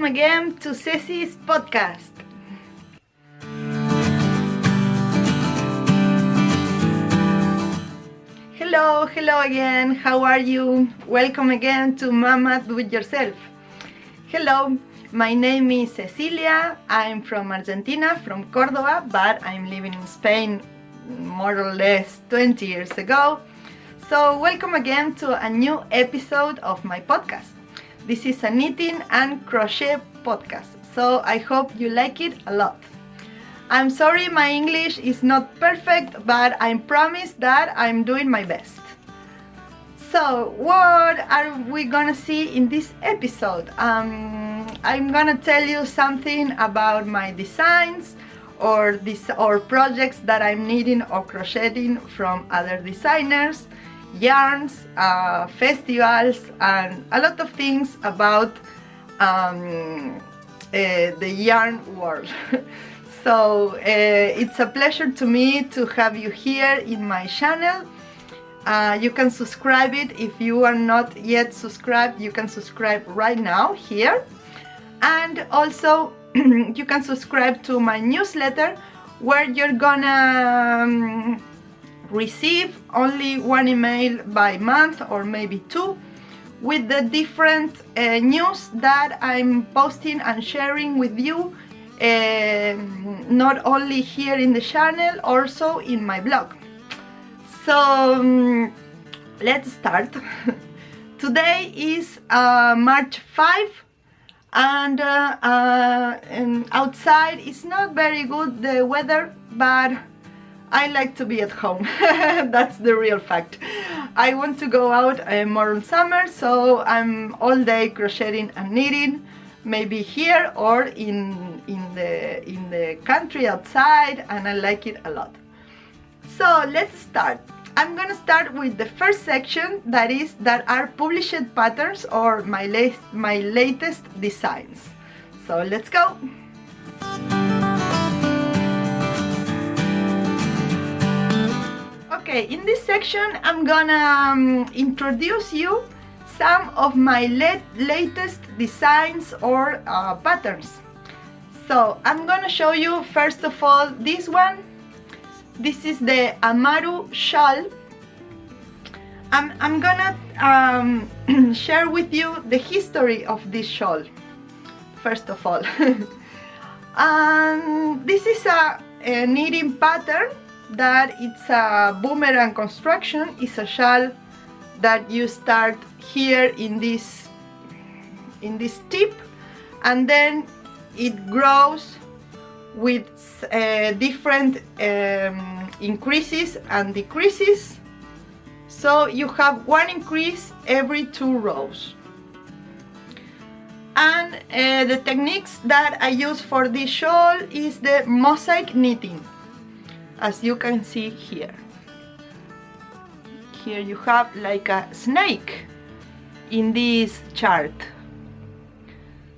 again to Ceci's podcast. Hello again, how are you? Welcome again to Mama Do It Yourself. Hello, my name is Cecilia, I'm from Argentina, from Córdoba, but I'm living in Spain more or less 20 years ago. So welcome again to a new episode of my podcast. This is a knitting and crochet podcast, so I hope you like it a lot. I'm sorry my English is not perfect, but I promise that I'm doing my best. So what are we gonna see in this episode? I'm gonna tell you something about my designs or projects that I'm knitting or crocheting from other designers, yarns, festivals, and a lot of things about the yarn world. So it's a pleasure to me to have you here in my channel. You can subscribe it if you are not yet subscribed. You can subscribe right now here, and also you can subscribe to my newsletter where you're gonna receive only one email by month or maybe two with the different news that I'm posting and sharing with you, not only here in the channel, also in my blog. So let's start. Today is March 5 and outside it's not very good, the weather, but I like to be at home. That's the real fact. I want to go out more in summer, so I'm all day crocheting and knitting, maybe here or in the country outside, and I like it a lot. So let's start. I'm gonna start with the first section, that are published patterns or my latest designs. So let's go. Okay, in this section I'm gonna introduce you some of my latest designs or patterns. So I'm gonna show you first of all this one. This is the Amaru shawl. I'm gonna share with you the history of this shawl first of all. This is a knitting pattern that it's a boomerang construction. It's a shawl that you start here in this tip, and then it grows with different increases and decreases. So you have one increase every 2 rows. And the techniques that I use for this shawl is the mosaic knitting, as you can see here. Here you have like a snake in this chart.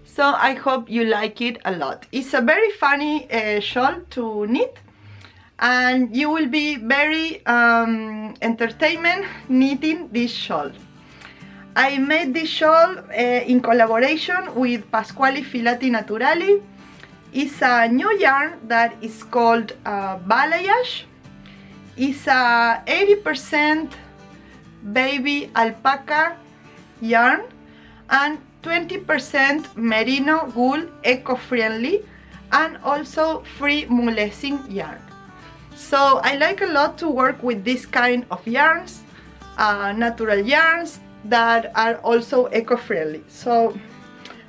So I hope you like it a lot. It's a very funny shawl to knit, and you will be very entertainment knitting this shawl. I made this shawl in collaboration with Pasquali Filati Naturali. It's a new yarn that is called balayage. It's a 80% baby alpaca yarn and 20% merino wool, eco-friendly, and also free mulesing yarn. So I like a lot to work with this kind of yarns, natural yarns that are also eco-friendly. So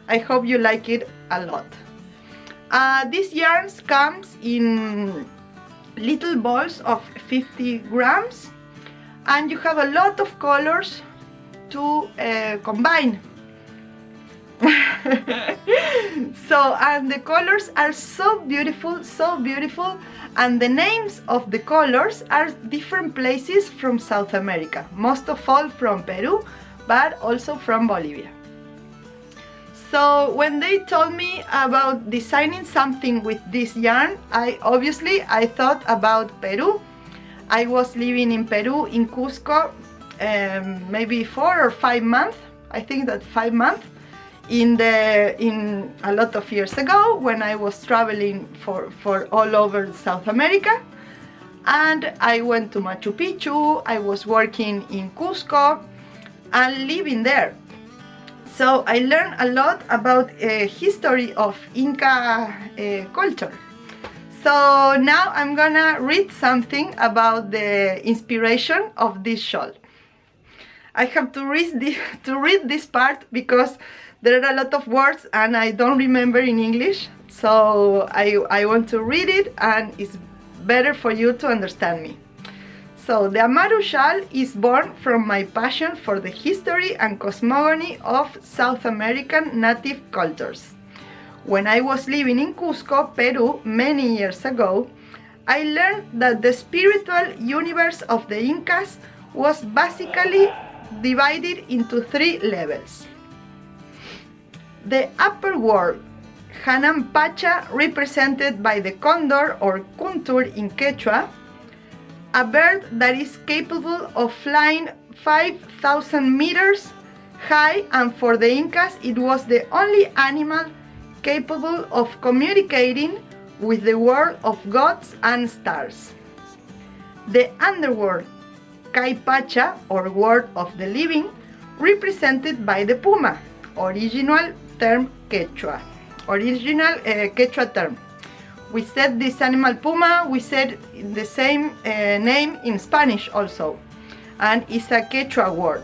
I hope you like it a lot. These yarns comes in little balls of 50 grams, and you have a lot of colors to combine. So, and the colors are so beautiful, and the names of the colors are different places from South America, most of all from Peru, but also from Bolivia. So when they told me about designing something with this yarn, I thought about Peru. I was living in Peru, in Cusco, maybe 4 or 5 months, I think that 5 months, in a lot of years ago when I was traveling for all over South America, and I went to Machu Picchu. I was working in Cusco and living there. So I learned a lot about history of Inca culture. So now I'm gonna read something about the inspiration of this shawl. I have to read this part because there are a lot of words and I don't remember in English. So I want to read it, and it's better for you to understand me. So the Amaru shawl is born from my passion for the history and cosmogony of South American native cultures. When I was living in Cusco, Peru, many years ago, I learned that the spiritual universe of the Incas was basically divided into 3 levels. The upper world, Hanan Pacha, represented by the condor or kuntur in Quechua, a bird that is capable of flying 5,000 meters high, and for the Incas it was the only animal capable of communicating with the world of gods and stars. The underworld, Caipacha, or world of the living, represented by the puma, original Quechua term. We said this animal puma, we said the same name in Spanish also, and it's a Quechua word.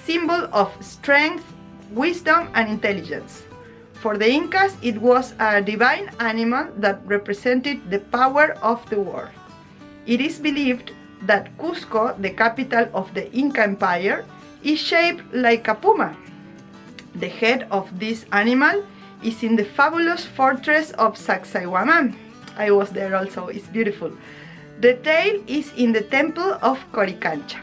Symbol of strength, wisdom, and intelligence. For the Incas, it was a divine animal that represented the power of the world. It is believed that Cusco, the capital of the Inca Empire, is shaped like a puma. The head of this animal is in the fabulous fortress of Sacsayhuaman. I was there also, it's beautiful. The tail is in the temple of Coricancha.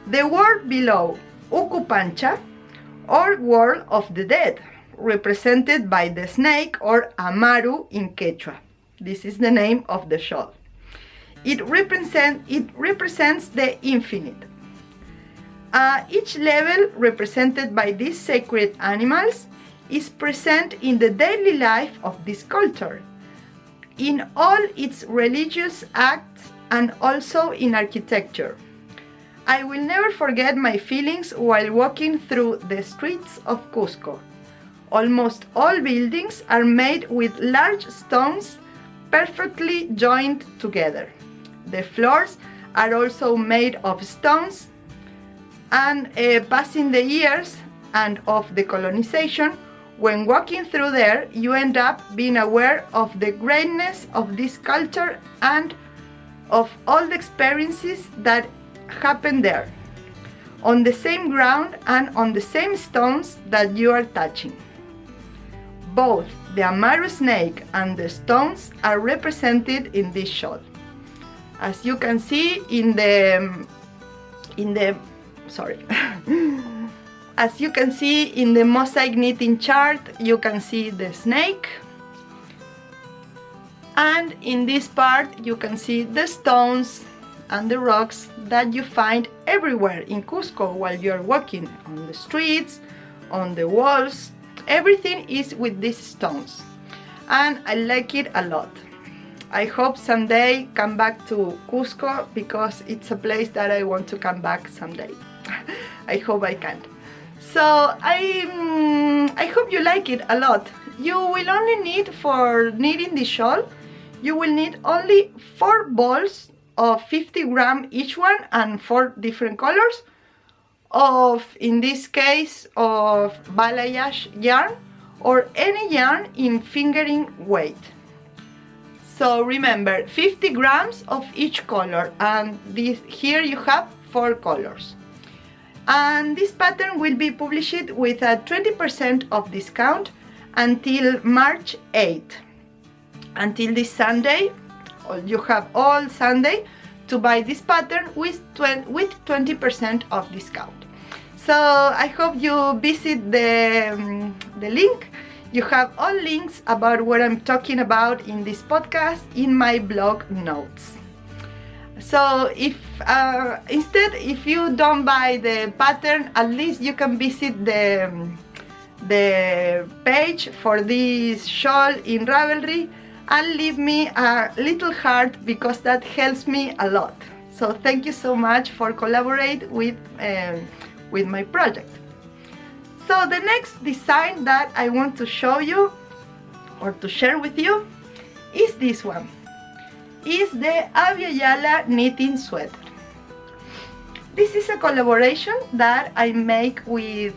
The world below, Ucupancha, or world of the dead, represented by the snake or Amaru in Quechua. This is the name of the shawl. It represents the infinite. Each level represented by these sacred animals is present in the daily life of this culture, in all its religious acts and also in architecture. I will never forget my feelings while walking through the streets of Cusco. Almost all buildings are made with large stones perfectly joined together. The floors are also made of stones, and passing the years and of the colonization, when walking through there, you end up being aware of the greatness of this culture and of all the experiences that happen there, on the same ground and on the same stones that you are touching. Both the Amaru snake and the stones are represented in this shawl. As you can see as you can see in the mosaic knitting chart, you can see the snake, and in this part you can see the stones and the rocks that you find everywhere in Cusco while you are walking on the streets, on the walls. Everything is with these stones, and I like it a lot. I hope someday come back to Cusco because it's a place that I want to come back someday. I hope I can. So I hope you like it a lot. You will only need, for knitting the shawl, you will need only 4 balls of 50 grams each one and 4 different colors of, in this case, of balayage yarn or any yarn in fingering weight. So remember, 50 grams of each color, and here you have 4 colors. And this pattern will be published with a 20% of discount until March 8th. Until this Sunday, you have all Sunday to buy this pattern with 20% of discount. So I hope you visit the link. You have all links about what I'm talking about in this podcast in my blog notes. So if instead, if you don't buy the pattern, at least you can visit the page for this shawl in Ravelry and leave me a little heart, because that helps me a lot. So thank you so much for collaborate with my project. So the next design that I want to show you or to share with you is this one. Is the Ovealla knitting sweater. This is a collaboration that I make with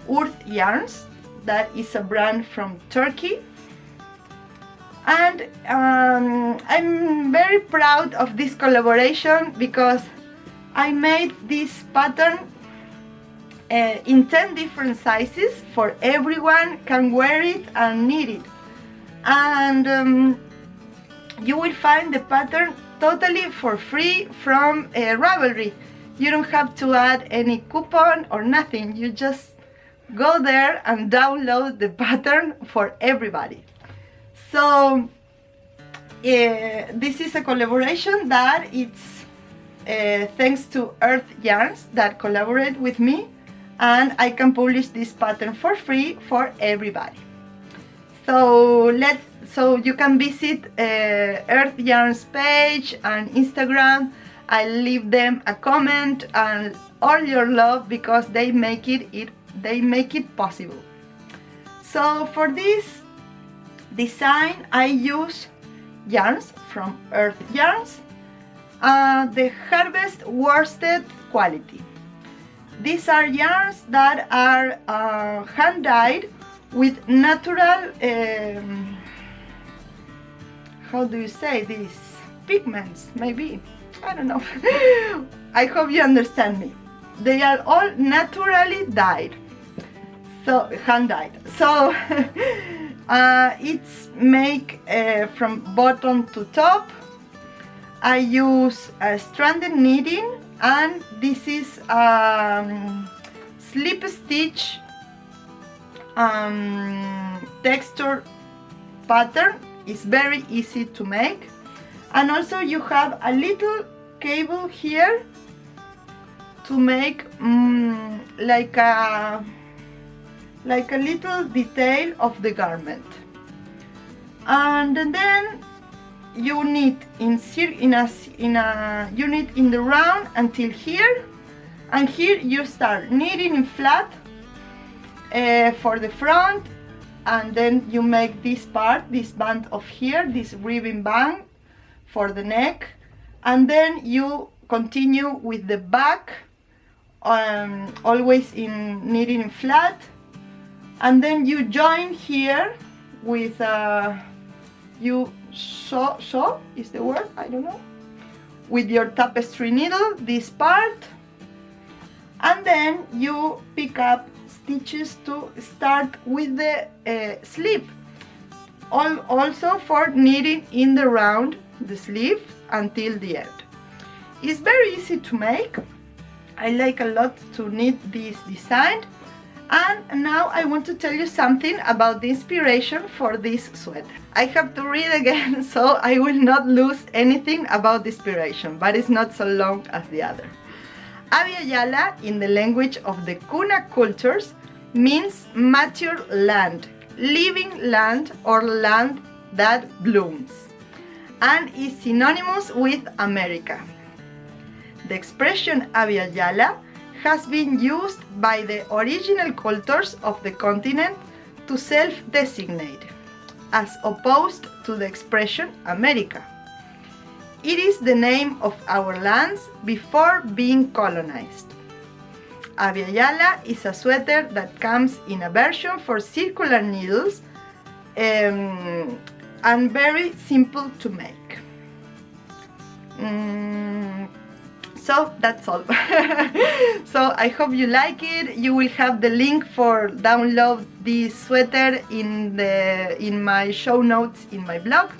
Earth Yarns. That is a brand from Turkey. And I'm very proud of this collaboration because I made this pattern in 10 different sizes, for everyone can wear it and knit it. And you will find the pattern totally for free from Ravelry. You don't have to add any coupon or nothing. You just go there and download the pattern for everybody. So this is a collaboration that it's thanks to Earth Yarns that collaborate with me, and I can publish this pattern for free for everybody. So you can visit Earth Yarns page and Instagram. I leave them a comment and all your love, because they make it possible. So for this design I use yarns from Earth Yarns, the Harvest worsted quality. These are yarns that are hand dyed with natural, how do you say this, pigments, maybe, I don't know. I hope you understand me. They are all naturally dyed, so hand dyed. So it's make from bottom to top. I use stranded knitting, and this is slip stitch texture pattern. Is very easy to make, and also you have a little cable here to make like a little detail of the garment. And then you knit in the round until here, and here you start knitting in flat for the front, and then you make this part, this band of here, this ribbon band for the neck, and then you continue with the back, always in knitting in flat, and then you join here with you sew is the word, I don't know, with your tapestry needle this part, and then you pick up stitches to start with the sleeve, also for knitting in the round the sleeve until the end. It's very easy to make. I like a lot to knit this design. And now I want to tell you something about the inspiration for this sweater. I have to read again, so I will not lose anything about the inspiration, but it's not so long as the other. Ovealla, in the language of the Kuna cultures, means mature land, living land, or land that blooms, and is synonymous with America. The expression Ovealla has been used by the original cultures of the continent to self-designate, as opposed to the expression America. It is the name of our lands before being colonized. Ovealla is a sweater that comes in a version for circular needles and very simple to make. So that's all. So I hope you like it. You will have the link for download this sweater in my show notes in my blog,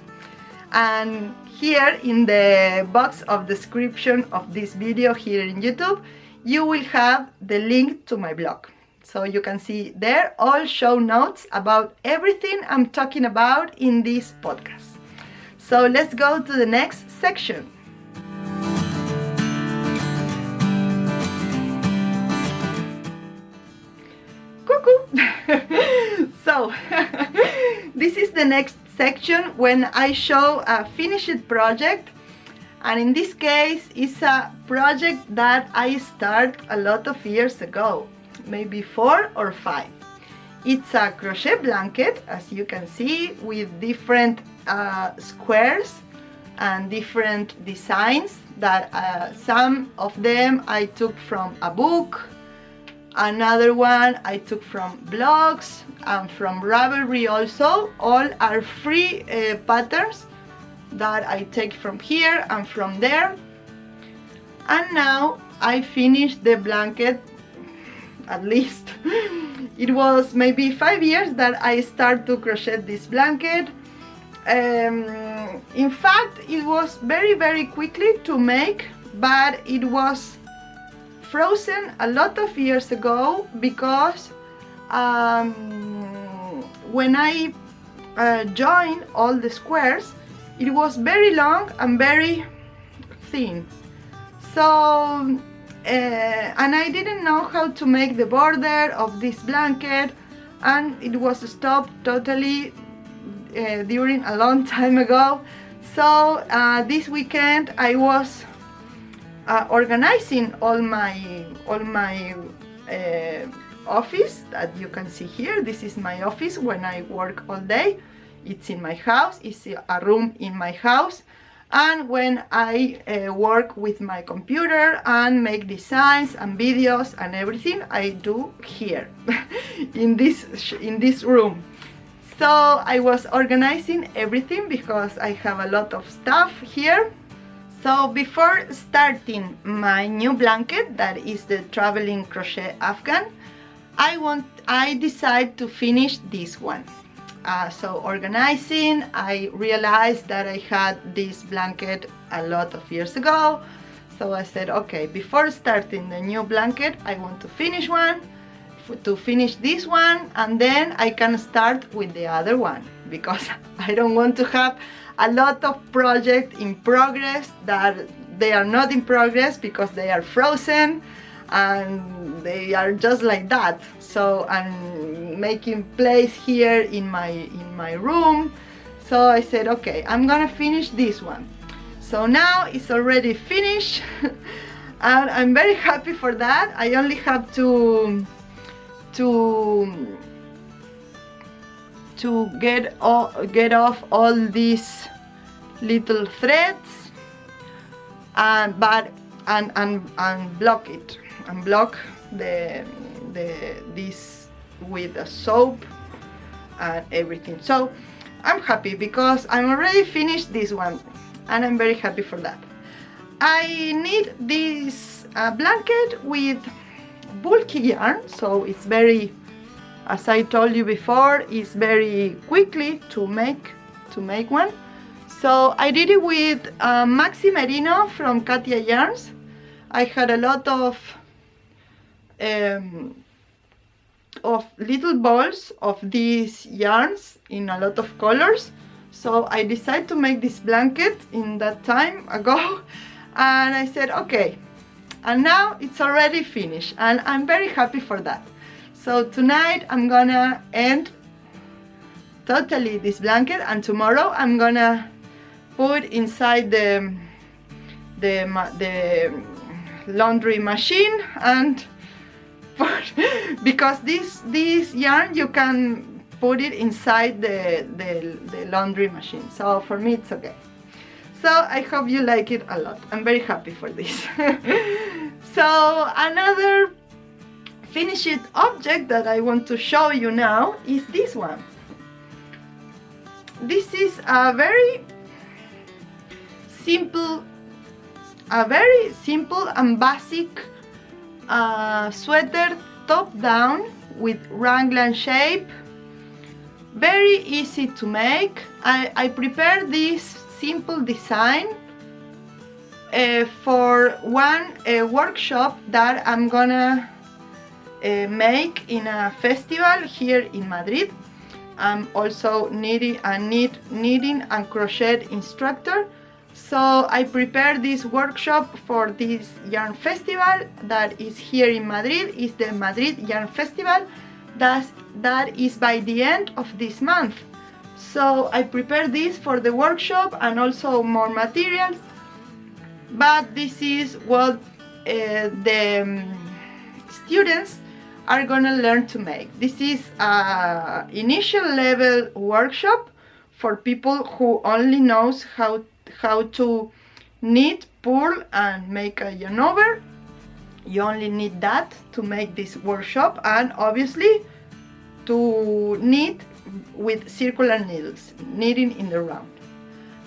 and here in the box of description of this video here in YouTube you will have the link to my blog, so you can see there all show notes about everything I'm talking about in this podcast. So let's go to the next section. Cuckoo! So this is the next section when I show a finished project, and in this case it's a project that I started a lot of years ago, maybe 4 or 5. It's a crochet blanket, as you can see, with different squares and different designs that some of them I took from a book. Another one I took from blogs and from Ravelry also. All are free patterns that I take from here and from there. And now I finished the blanket, at least. It was maybe 5 years that I started to crochet this blanket. In fact, it was very quickly to make, but it was frozen a lot of years ago because when I joined all the squares, it was very long and very thin. So and I didn't know how to make the border of this blanket, and it was stopped totally during a long time ago. So this weekend I was organizing all my office that you can see here. This is my office when I work all day. It's in my house. It's a room in my house. And when I work with my computer and make designs and videos and everything, I do here in this room. So I was organizing everything because I have a lot of stuff here. So before starting my new blanket, that is the Traveling Crochet Afghan, I decided to finish this one. So organizing, I realized that I had this blanket a lot of years ago. So I said, okay, before starting the new blanket, I want to finish this one, and then I can start with the other one, because I don't want to have a lot of projects in progress that they are not in progress because they are frozen and they are just like that. So I'm making place here in my room. So I said, okay, I'm gonna finish this one. So now it's already finished and I'm very happy for that. I only have to get off all these little threads and block it, and block this with a soap and everything. So I'm happy because I'm already finished this one and I'm very happy for that. I need this blanket with bulky yarn, so it's very, as I told you before, it's very quickly to make one. So I did it with Maxi Merino from Katia Yarns. I had a lot of little balls of these yarns in a lot of colors. So I decided to make this blanket in that time ago, and I said, okay, and now it's already finished and I'm very happy for that. So tonight I'm gonna end totally this blanket, and tomorrow I'm gonna put inside the laundry machine and put, because this yarn you can put it inside the laundry machine. So for me it's okay. So I hope you like it a lot. I'm very happy for this. So another finished object that I want to show you now is this one. This is a very simple and basic sweater, top down, with raglan shape. Very easy to make. I prepared this simple design for one workshop that I'm gonna make in a festival here in Madrid. I'm also knitting and crochet instructor. So I prepared this workshop for this yarn festival that is here in Madrid. It's the Madrid Yarn Festival that is by the end of this month. So I prepared this for the workshop and also more materials, but this is what the students are gonna learn to make. This is a initial level workshop for people who only knows how to knit, purl and make a yarn over. You only need that to make this workshop, and obviously to knit with circular needles, knitting in the round.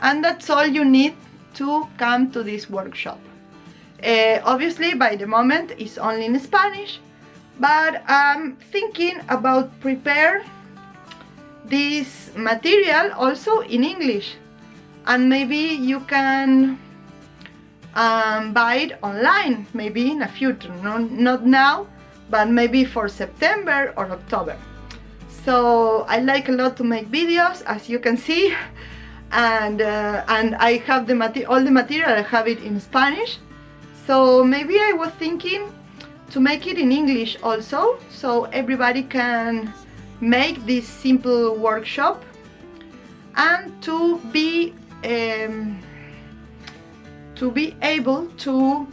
And that's all you need to come to this workshop. Obviously by the moment it's only in Spanish, but I'm thinking about prepare this material also in English, and maybe you can buy it online, maybe in the future, not now, but maybe for September or October. So I like a lot to make videos, as you can see, and I have all the material, I have it in Spanish. So maybe I was thinking to make it in English also, so everybody can make this simple workshop and to be able to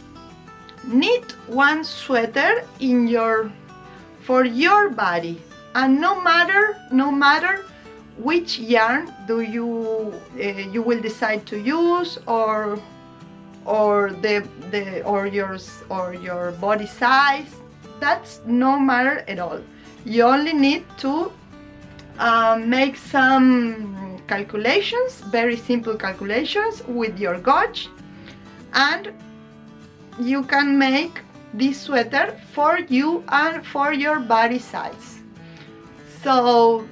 knit one sweater for your body. And no matter which yarn do you will decide to use, or your body size, that's no matter at all. You only need to make some calculations, very simple calculations with your gauge, and you can make this sweater for you and for your body size. So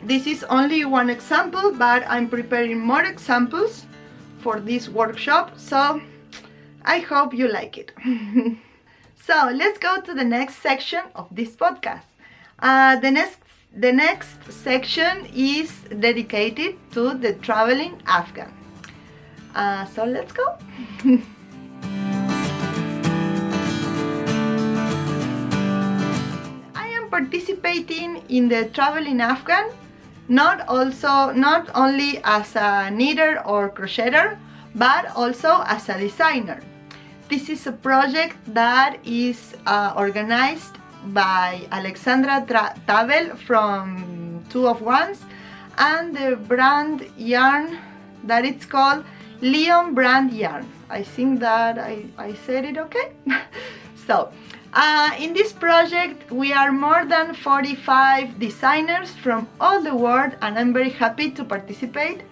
this is only one example, but I'm preparing more examples for this workshop, so I hope you like it. So let's go to the next section of this podcast. The next section is dedicated to the traveling Afghan. So let's go. I am participating in the traveling Afghan, not only as a knitter or crocheter, but also as a designer. This is a project that is organized by Alexandra Tavel from 2 of Ones, and the brand yarn that it's called Leon Brand Yarn. I think that I said it okay. So in this project we are more than 45 designers from all the world, and I'm very happy to participate.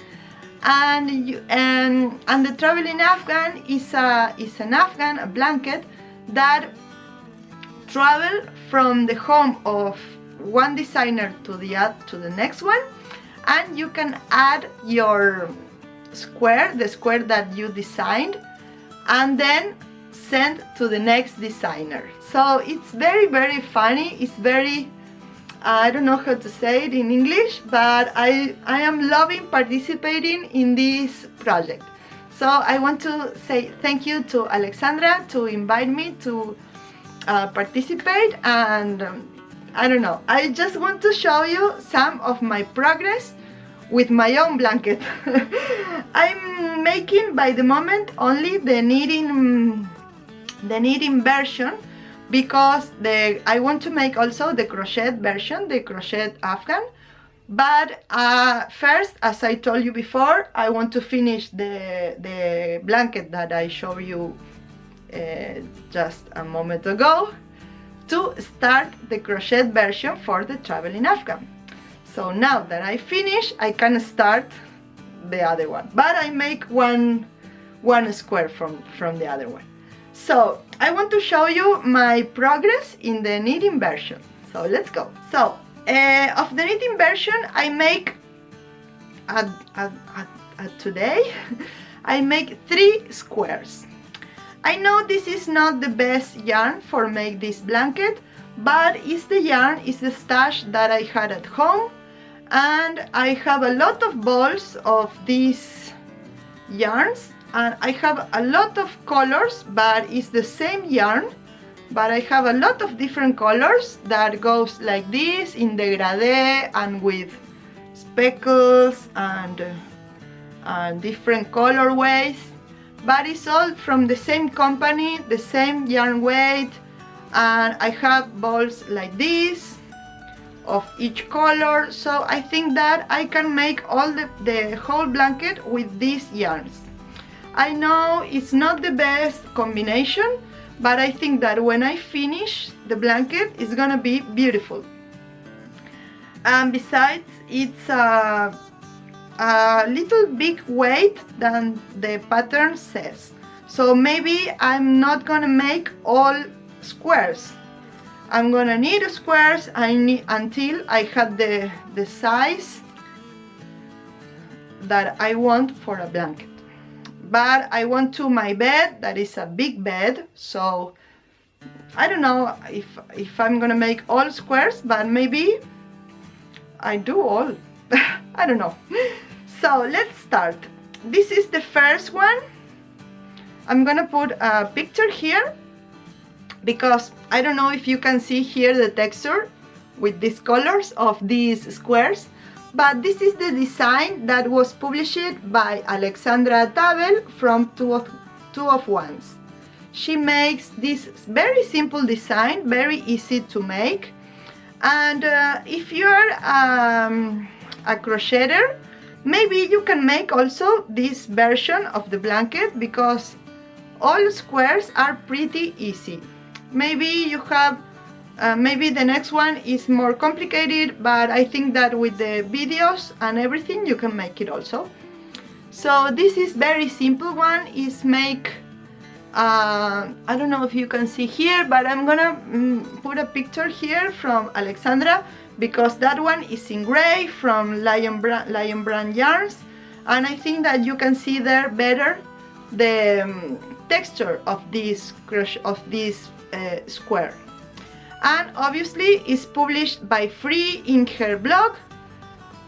And the traveling Afghan is an Afghan, a blanket that travel from the home of one designer to the next one, and you can add your square, the square that you designed, and then send to the next designer. So it's very, very funny. It's very, I don't know how to say it in English, but I am loving participating in this project. So I want to say thank you to Alexandra to invite me to participate, and I don't know, I just want to show you some of my progress with my own blanket. I'm making by the moment only the knitting version, because I want to make also the crochet version, the crochet Afghan. But first, as I told you before, I want to finish the blanket that I showed you just a moment ago, to start the crochet version for the traveling Afghan. So now that I finish, I can start the other one, but I make one square from the other one. So I want to show you my progress in the knitting version. So let's go. So of the knitting version, I make today I make 3 squares. I know this is not the best yarn for make this blanket, but it's the yarn, it's the stash that I had at home, And I have a lot of balls of these yarns, and I have a lot of colors, but it's the same yarn, but I have a lot of different colors that goes like this in degradé and with speckles and different colorways, but it's all from the same company, the same yarn weight, and I have balls like this of each color, so I think that I can make all the whole blanket with these yarns. I know it's not the best combination, but I think that when I finish the blanket, it's gonna be beautiful. And besides, it's a little big weight than the pattern says, so maybe I'm not gonna make all squares. I'm gonna need squares until I have the size that I want for a blanket. But I want to my bed, that is a big bed, so I don't know if I'm gonna make all squares, but maybe I do all. I don't know. So let's start. This is the first one. I'm gonna put a picture here because I don't know if you can see here the texture with these colors of these squares, but this is the design that was published by Alexandra Tabel from Two of Wands. She makes this very simple design, very easy to make, and if you're a crocheter, maybe you can make also this version of the blanket because all squares are pretty easy. Maybe you have, maybe the next one is more complicated, but I think that with the videos and everything you can make it also. So this is very simple one, is make, I don't know if you can see here, but I'm gonna put a picture here from Alexandra because that one is in gray from Lion Brand Yarns, and I think that you can see there better the texture of this square. And obviously it's published by free in her blog,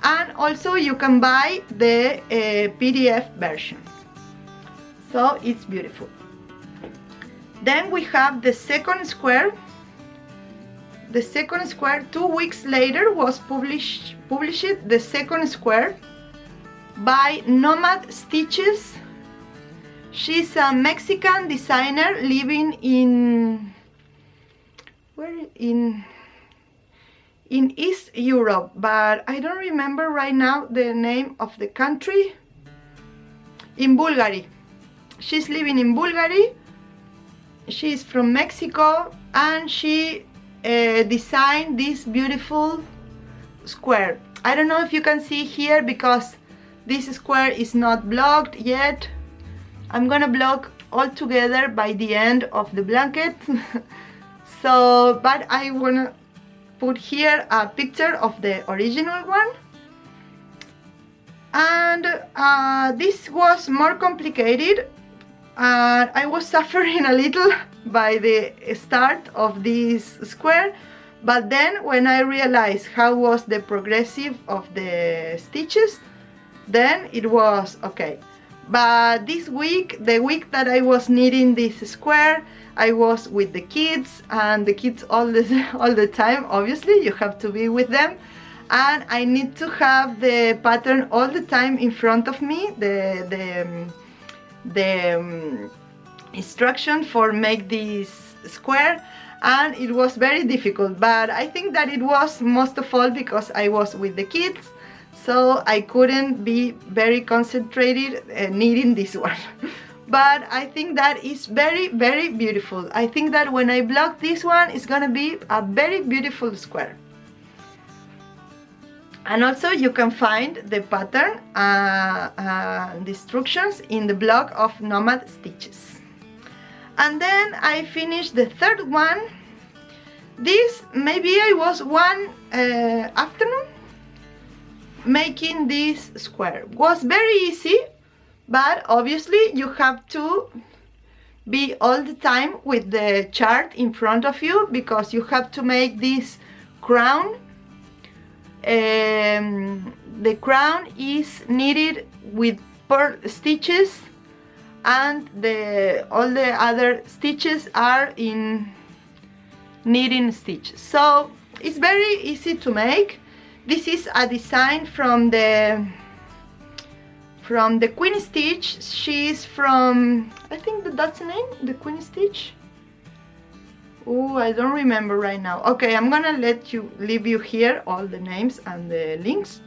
and also you can buy the PDF version, so it's beautiful. Then we have the second square. The second square, 2 weeks later, was published the second square by Nomad Stitches. She's a Mexican designer living in East Europe, but I don't remember right now the name of the country. In Bulgaria. She's living in Bulgaria. She's from Mexico, and she designed this beautiful square. I don't know if you can see here because this square is not blocked yet. I'm gonna block all together by the end of the blanket. So, but I wanna put here a picture of the original one. And this was more complicated. I was suffering a little by the start of this square, but then when I realized how was the progressive of the stitches, then it was okay. But this week, the week that I was knitting this square, I was with the kids, and the kids all the time, obviously you have to be with them, and I need to have the pattern all the time in front of me, the instruction for make this square, and it was very difficult. But I think that it was most of all because I was with the kids, so I couldn't be very concentrated knitting this one. But I think that is very, very beautiful. I think that when I block this one, it's gonna be a very beautiful square. And also you can find the pattern the instructions in the blog of Nomad Stitches. And then I finished the third one. This, maybe I was one afternoon making this square. It was very easy, but obviously you have to be all the time with the chart in front of you because you have to make this crown The crown is knitted with pearl stitches, and all the other stitches are in knitting stitches. So it's very easy to make. This is a design from the Queen Stitch. She's from, I think that's the name, the Queen Stitch. Oh, I don't remember right now. Okay, I'm gonna leave you here all the names and the links.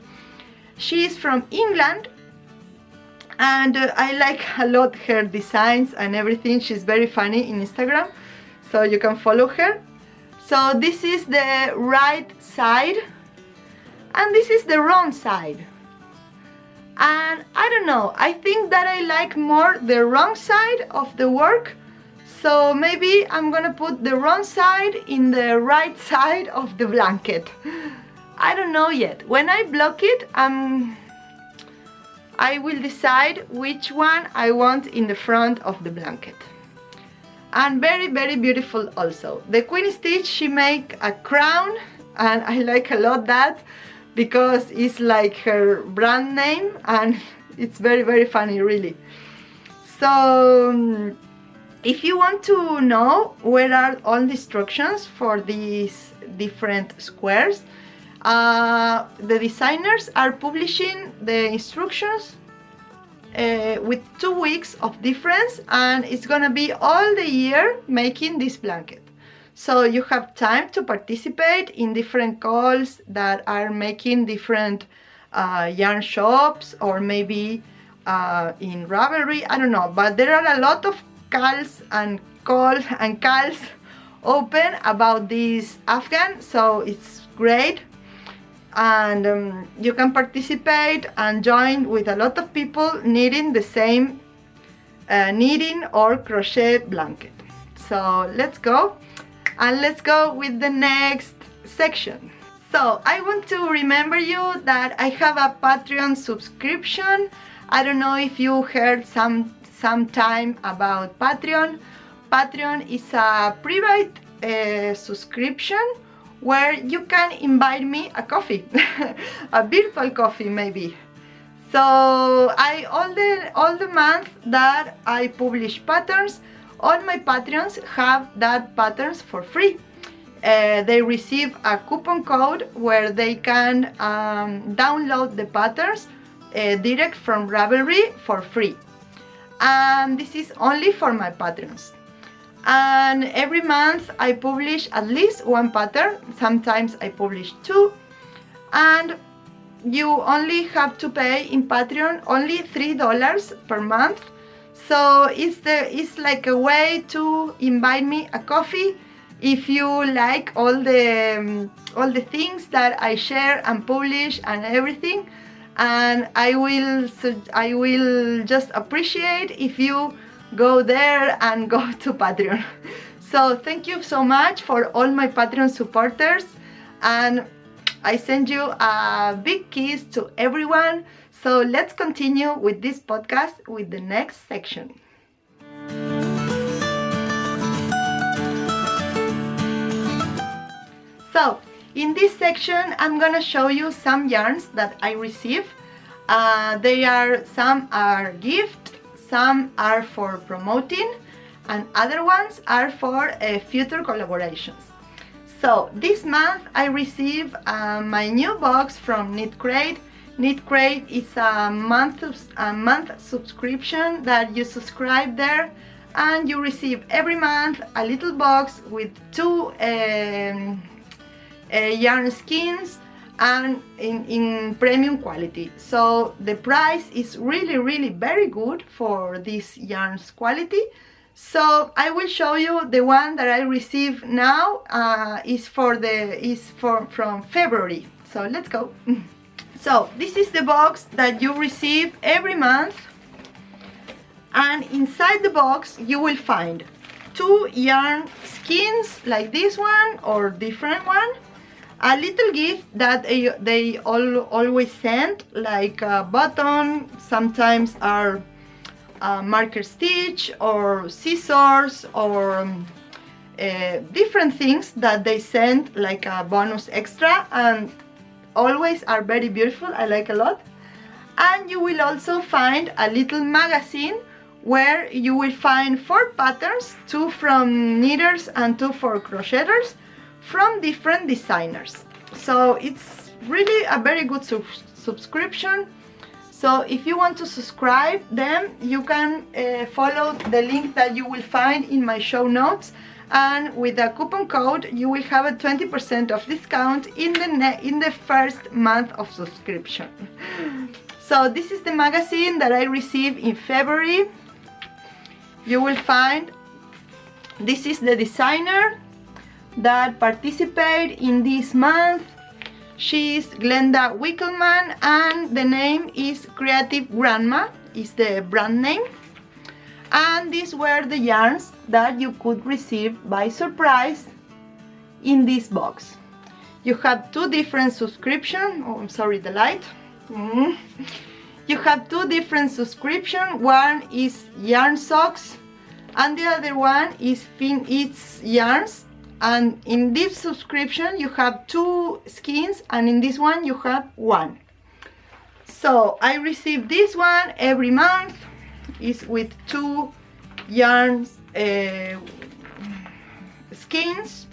She's from England, and I like a lot her designs and everything. She's very funny in Instagram, so you can follow her. So this is the right side, and this is the wrong side. And I don't know, I think that I like more the wrong side of the work. So maybe I'm gonna put the wrong side in the right side of the blanket. I don't know yet. When I block it, I will decide which one I want in the front of the blanket. And very, very beautiful also. The Queen Stitch, she make a crown, and I like a lot that, because it's like her brand name, and it's very, very funny, really. So if you want to know where are all the instructions for these different squares, the designers are publishing the instructions with 2 weeks of difference, and it's gonna be all the year making this blanket. So you have time to participate in different calls that are making different yarn shops, or maybe in Ravelry, I don't know, but there are a lot of calls open about this Afghan, so it's great. And you can participate and join with a lot of people knitting the same knitting or crochet blanket. So let's go, and let's go with the next section. So I want to remember you that I have a Patreon subscription. I don't know if you heard some time about Patreon. Patreon is a private subscription where you can invite me a coffee, a virtual coffee maybe. So all the month that I publish patterns, all my Patreons have that patterns for free. They receive a coupon code where they can download the patterns direct from Ravelry for free. And this is only for my Patreons. And every month I publish at least 1 pattern. Sometimes I publish 2. And you only have to pay in Patreon only $3 per month. So it's like a way to invite me a coffee if you like all the things that I share and publish and everything. And I will just appreciate if you go there and go to Patreon. So thank you so much for all my Patreon supporters, and I send you a big kiss to everyone. So let's continue with this podcast with the next section. So in this section, I'm gonna show you some yarns that I receive. Some are gift, some are for promoting, and other ones are for future collaborations. So this month I received my new box from Knit Crate. Knit Crate is a month subscription that you subscribe there, and you receive every month a little box with 2 yarn skins, and in premium quality. So the price is really very good for this yarn's quality. So I will show you the one that I received now. From February. So let's go. So this is the box that you receive every month, and inside the box you will find 2 yarn skins like this one or different one, a little gift that they always send, like a button, sometimes are marker stitch or scissors or different things that they send like a bonus extra. And always are very beautiful. I like a lot. And you will also find a little magazine where you will find 4 patterns, 2 from knitters and 2 for crocheters, from different designers. So it's really a very good subscription. So if you want to subscribe them, you can follow the link that you will find in my show notes, and with a coupon code you will have a 20% of discount in the first month of subscription. So this is the magazine that I received in February. You will find, this is the designer that participated in this month. She is Glenda Wickelman, and the name is Creative Grandma, is the brand name. And these were the yarns that you could receive by surprise in this box. You have 2 different subscriptions. Oh, I'm sorry, the light. You have 2 different subscriptions. One is yarn socks and the other one is it's yarns. And in this subscription you have 2 skeins, and in this one you have 1. So I receive this one every month. Is with 2 yarns skeins,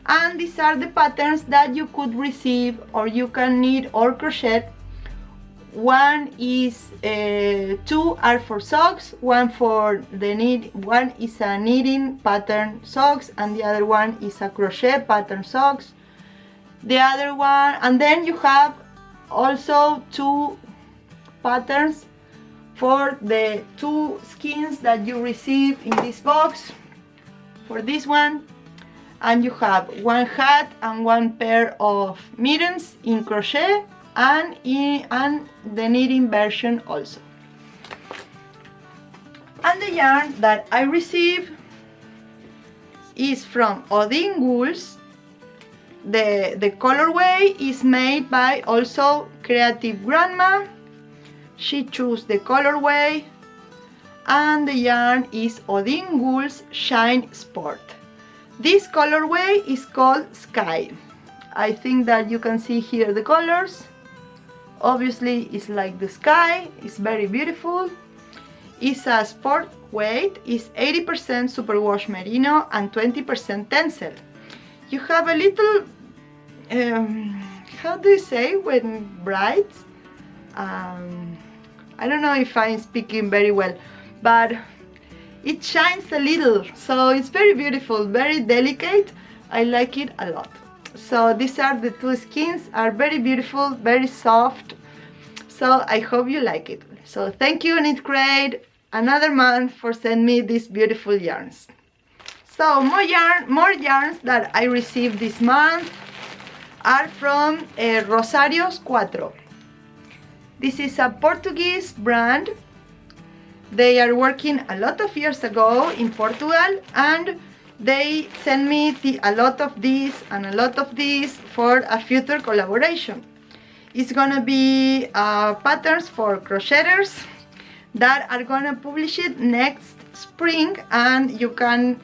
and these are the patterns that you could receive or you can knit or crochet. One is 2 are for socks, one for the knit, one is a knitting pattern socks, and the other one is a crochet pattern socks. The other one, and then you have also 2 patterns for the 2 skeins that you receive in this box. For this one, and you have 1 hat and 1 pair of mittens in crochet, and the knitting version also. And the yarn that I received is from Odin Wools. The colorway is made by also Creative Grandma. She chose the colorway, and the yarn is Odin Wools Shine Sport. This colorway is called Sky. I think that you can see here the colors. Obviously it's like the sky, it's very beautiful. It's a sport weight, it's 80% superwash merino and 20% tencel. You have a little, how do you say when bright? I don't know if I'm speaking very well, but it shines a little, so it's very beautiful, very delicate. I like it a lot. So these are the 2 skeins, are very beautiful, very soft. So I hope you like it. So thank you, Knit Crate, another month for sending me these beautiful yarns. So more yarns that I received this month are from Rosario's Cuatro. This is a Portuguese brand. They are working a lot of years ago in Portugal, and they sent me a lot of these and a lot of these for a future collaboration. It's gonna be patterns for crocheters that are gonna publish it next spring, and you can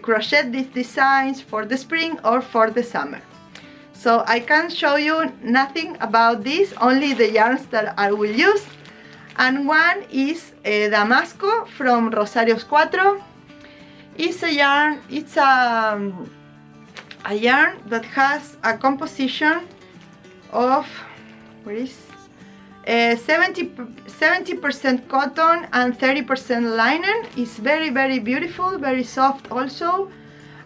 crochet these designs for the spring or for the summer. So I can show you nothing about this, only the yarns that I will use. And one is Damasco from Rosario's Cuatro. It's a yarn, it's a yarn that has a composition of, where is 70% cotton and 30% linen. It's very, very beautiful, very soft also,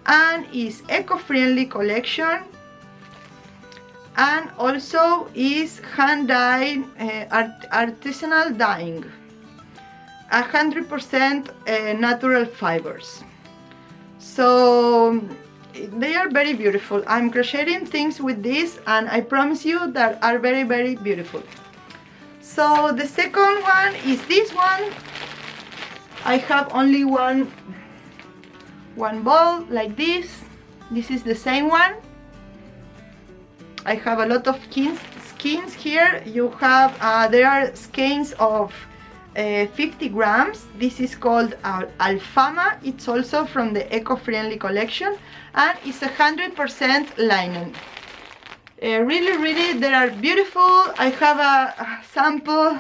and is eco-friendly collection, and also is hand dyed, artisanal dyeing, 100% natural fibers. So they are very beautiful. I'm crocheting things with this, and I promise you that are very, very beautiful. So the second one is this one. I have only one ball like this. This is the same one. I have a lot of skeins here. You have there are skeins of 50 grams. This is called Alfama. It's also from the eco-friendly collection, and it's 100% linen. Really, they are beautiful. I have a sample,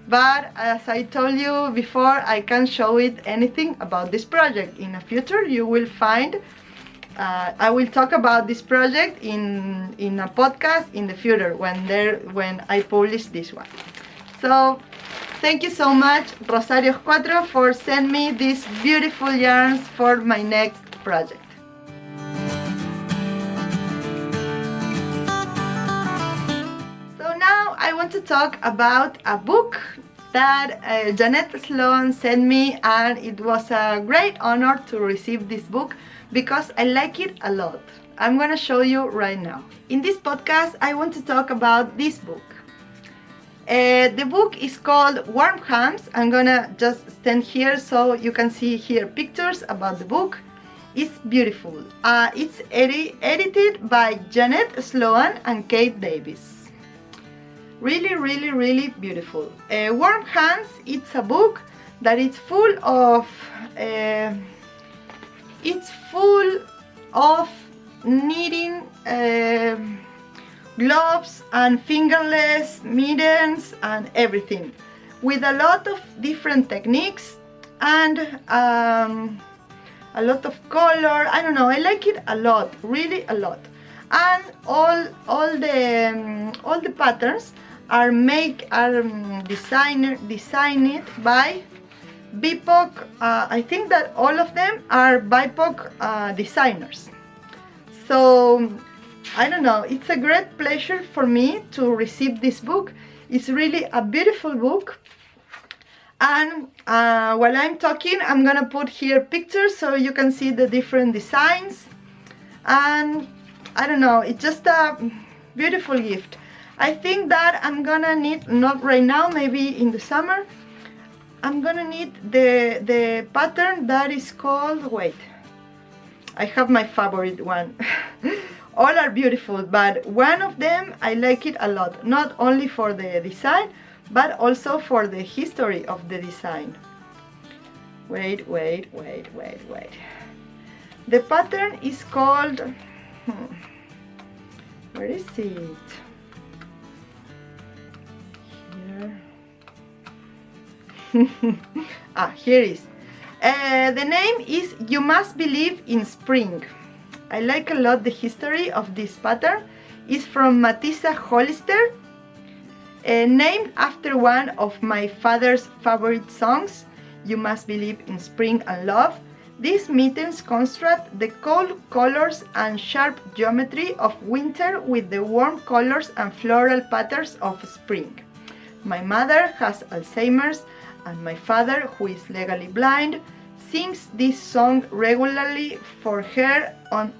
but as I told you before, I can't show it anything about this project. In the future, you will find, I will talk about this project in a podcast in the future when I publish this one. So, thank you so much, Rosario Cuatro, for sending me these beautiful yarns for my next project. I want to talk about a book that Janet Sloan sent me, and it was a great honor to receive this book because I like it a lot. I'm gonna show you right now. In this podcast, I want to talk about this book. The book is called Warm Hands. I'm gonna just stand here so you can see here pictures about the book. It's beautiful. It's edited by Janet Sloan and Kate Davis. Really beautiful. Warm Hands, it's a book that is full of knitting gloves and fingerless mittens and everything, with a lot of different techniques and a lot of color. I don't know, I like it a lot, really a lot. And all the patterns are designed by BIPOC. I think that all of them are BIPOC designers. So I don't know, it's a great pleasure for me to receive this book. It's really a beautiful book. And while I'm talking, I'm gonna put here pictures so you can see the different designs. And I don't know, it's just a beautiful gift. I think that I'm gonna need, not right now, maybe in the summer, I'm gonna need the pattern that is called, wait, I have my favorite one. All are beautiful, but one of them I like it a lot, not only for the design, but also for the history of the design. Wait. The pattern is called, where is it? Here is. The name is You Must Believe in Spring. I like a lot the history of this pattern. It's from Matissa Hollister, named after one of my father's favorite songs, You Must Believe in Spring and Love. These mittens construct the cold colors and sharp geometry of winter with the warm colors and floral patterns of spring. My mother has Alzheimer's, and my father, who is legally blind, sings this song regularly for her on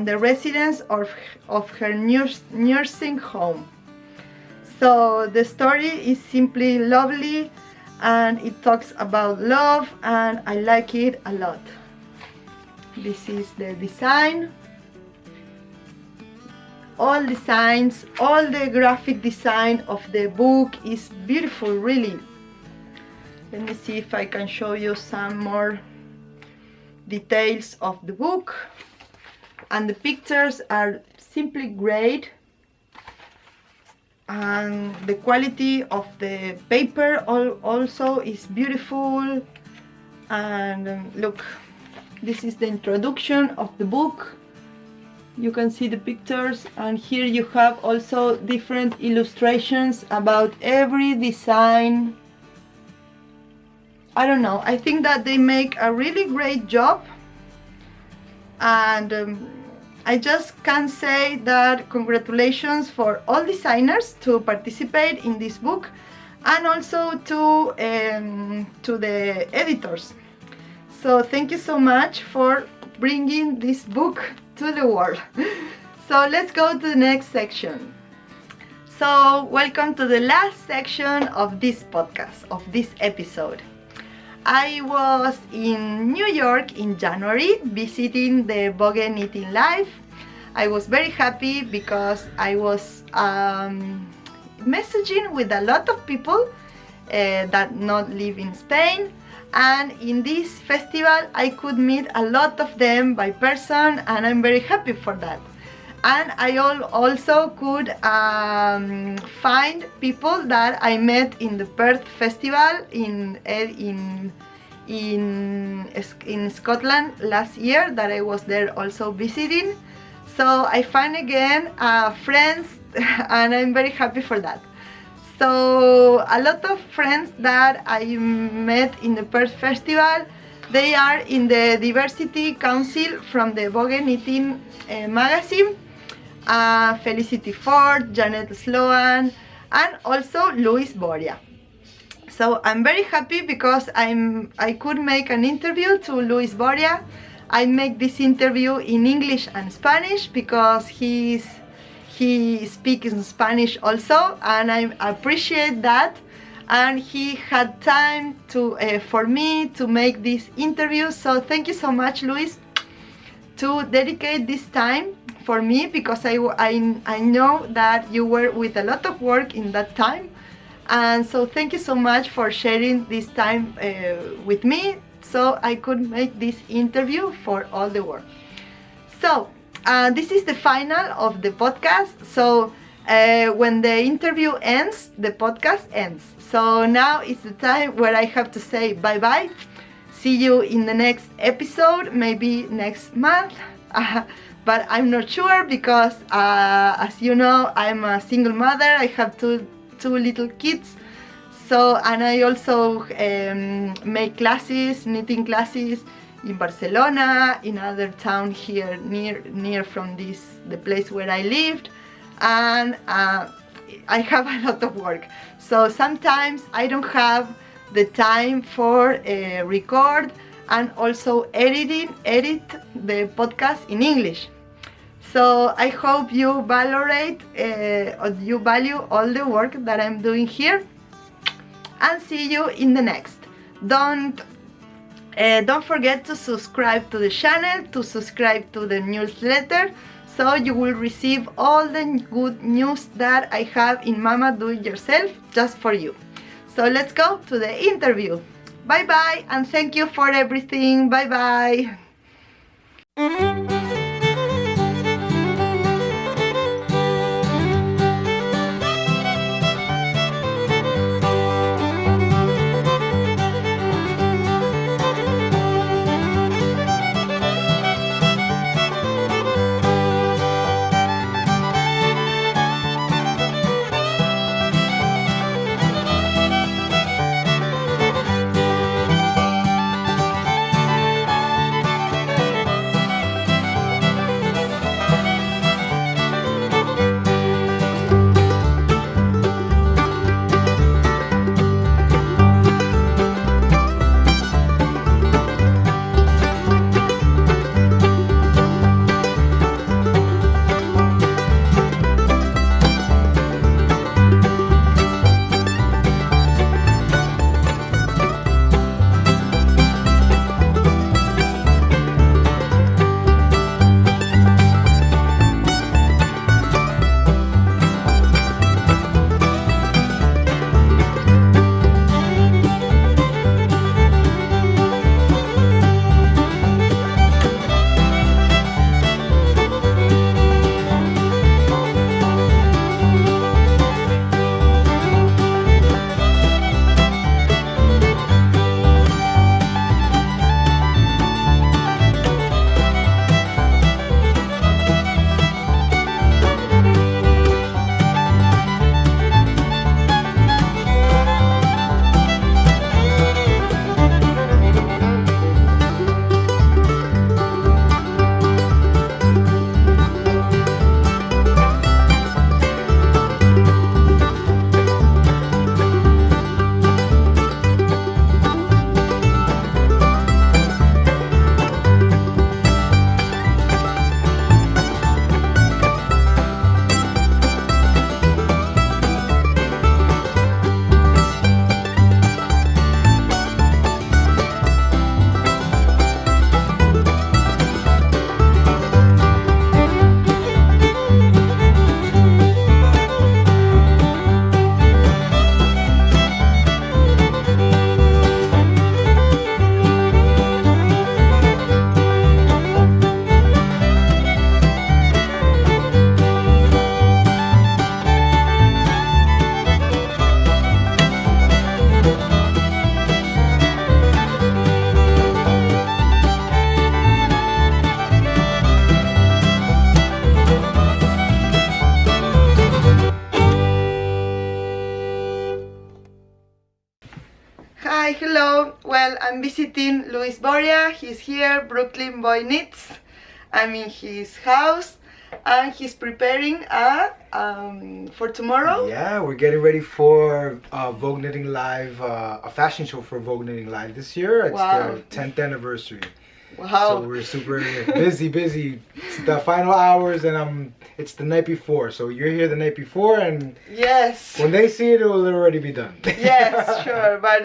the residence of her nursing home. So the story is simply lovely, and it talks about love, and I like it a lot. This is the design. All designs, all the graphic design of the book is beautiful, really. Let me see if I can show you some more details of the book. And the pictures are simply great. And the quality of the paper also is beautiful. And look, this is the introduction of the book. You can see the pictures, and here you have also different illustrations about every design. I don't know, I think that they make a really great job, and I just can say that congratulations for all designers to participate in this book, and also to the editors. So thank you so much for bringing this book to the world. So let's go to the next section. So welcome to the last section of this podcast, of this episode. I was in New York in January visiting the Vogue Knitting Live. I was very happy because I was messaging with a lot of people that not live in Spain, and in this festival I could meet a lot of them by person, and I'm very happy for that. And I also could find people that I met in the Perth Festival in Scotland last year, that I was there also visiting. So I find again friends, and I'm very happy for that. So a lot of friends that I met in the Perth Festival, they are in the Diversity Council from the Vogue Knitting magazine. Felicity Ford, Janet Sloan, and also Luis Boria. So I'm very happy because I could make an interview to Luis Boria. I make this interview in English and Spanish because he speaks in Spanish also, and I appreciate that. And he had time for me to make this interview. So thank you so much, Luis, to dedicate this time for me, because I know that you were with a lot of work in that time. And so thank you so much for sharing this time with me, so I could make this interview for all the world. So this is the final of the podcast. So when the interview ends, the podcast ends. So now is the time where I have to say bye-bye. See you in the next episode, maybe next month. But I'm not sure because, as you know, I'm a single mother. I have two little kids. So, and I also make classes, knitting classes in Barcelona, in other town here near from the place where I lived. And I have a lot of work. So sometimes I don't have the time for record and also edit the podcast in English. So I hope you value all the work that I'm doing here, and see you in the next. Don't forget to subscribe to the channel, to subscribe to the newsletter, so you will receive all the good news that I have in Mama Do It Yourself just for you. So let's go to the interview. Bye bye, and thank you for everything. Bye bye. Hi, hello. Well, I'm visiting Luis Boria. He's here, Brooklyn Boy Knits. I'm in his house, and he's preparing for tomorrow. Yeah, we're getting ready for Vogue Knitting Live, a fashion show for Vogue Knitting Live this year. It's Wow. their 10th anniversary. Wow. So we're super busy. It's the final hours, and it's the night before. So you're here the night before, and Yes. when they see it, it will already be done. Yes, sure. But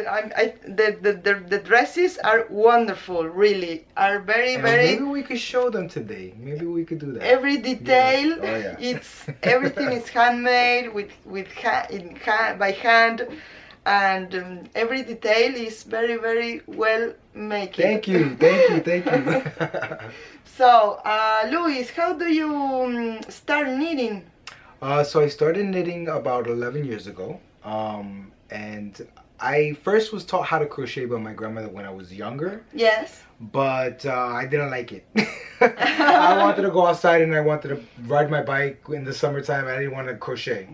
the dresses are wonderful. Really, are very And very. maybe we could show them today. Maybe we could do that. Every detail. Yeah. Oh, yeah. It's everything is handmade by hand, and every detail is very very well made. Thank you. So, Luis, how do you start knitting? So I started knitting about 11 years ago, and I first was taught how to crochet by my grandmother when I was younger, Yes. but I didn't like it. I wanted to go outside and I wanted to ride my bike in the summertime. I didn't want to crochet.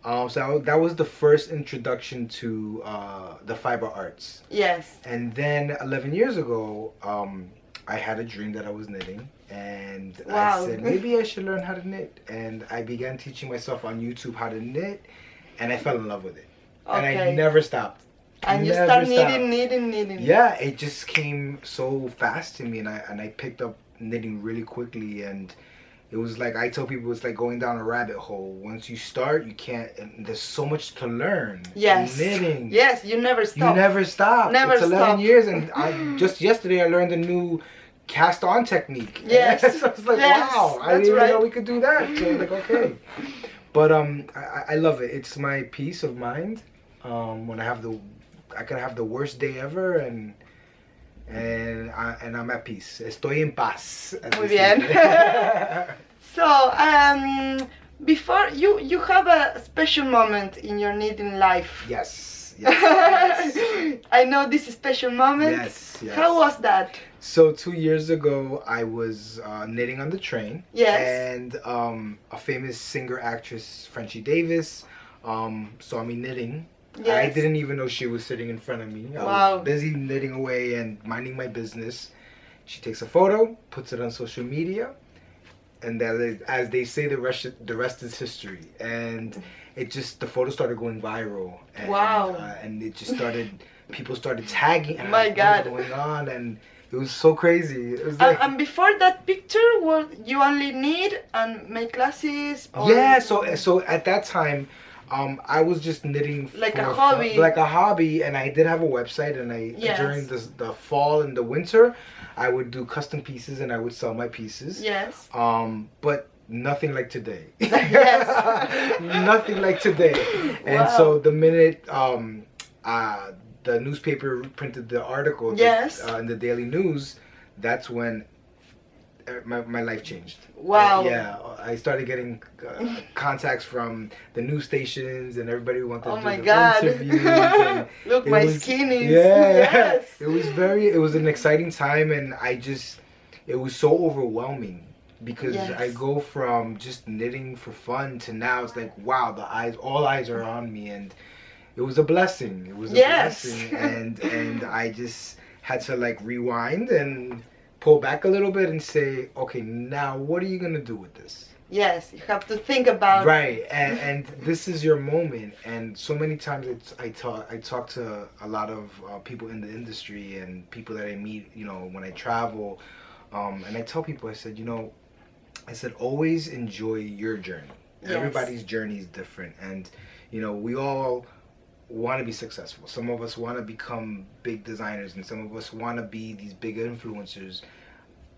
So that was the first introduction to the fiber arts. Yes. And then 11 years ago, I had a dream that I was knitting, and Wow. I said maybe I should learn how to knit. And I began teaching myself on YouTube how to knit, and I fell in love with it. And I Okay. never stopped. And you Never start stopped. knitting. Yeah, it just came so fast to me, and I picked up knitting really quickly, and it was like, I tell people, it's like going down a rabbit hole. Once you start, you can't, and there's so much to learn. Yes. Knitting. Yes, you never stop. You never stop. Never it's 11 stop. years, and just yesterday I learned a new cast on technique. Yes. So I was like, Yes, wow, I that's didn't even right. know we could do that. So I was like, okay. But I love it. It's my peace of mind. When I could have the worst day ever, and I'm at peace. Estoy en paz. as Muy they say. bien. So, before you have a special moment in your knitting life. Yes. Yes. I know this special moment. Yes. Yes. How was that? So 2 years ago, I was knitting on the train. Yes. And a famous singer-actress, Frenchie Davis, saw me knitting. Yes. I didn't even know she was sitting in front of me. I Wow. was busy knitting away and minding my business. She takes a photo, puts it on social media, and that is, as they say, the rest is history. And the photo started going viral. And, Wow. And it just started, people started tagging. And My God. what was going on? And it was so crazy. It was like, And before that picture, you only knit and make classes? Or yeah, so at that time, I was just knitting Like for a hobby. like a hobby, and I did have a website, and Yes. during the fall and the winter, I would do custom pieces and I would sell my pieces. Yes. But nothing like today. Yes. Nothing like today. And Wow. so the minute the newspaper printed the article, Yes. in the Daily News, that's when my life changed. Wow. Yeah, I started getting contacts from the news stations, and everybody wanted Oh to my do the God. interviews. And Look, it my was- skin is. Yeah, Yes. it was an exciting time, and it was so overwhelming because Yes. I go from just knitting for fun to now it's like, wow, all eyes are on me, and it was a blessing. It was a Yes. blessing, and I just had to like rewind and pull back a little bit and say, okay, now what are you gonna do with this? Yes, you have to think about. Right, and this is your moment. And so many times I talk to a lot of people in the industry and people that I meet, when I travel, and I tell people, I said, always enjoy your journey. Yes. Everybody's journey is different, and we all want to be successful. Some of us want to become big designers, and some of us want to be these big influencers,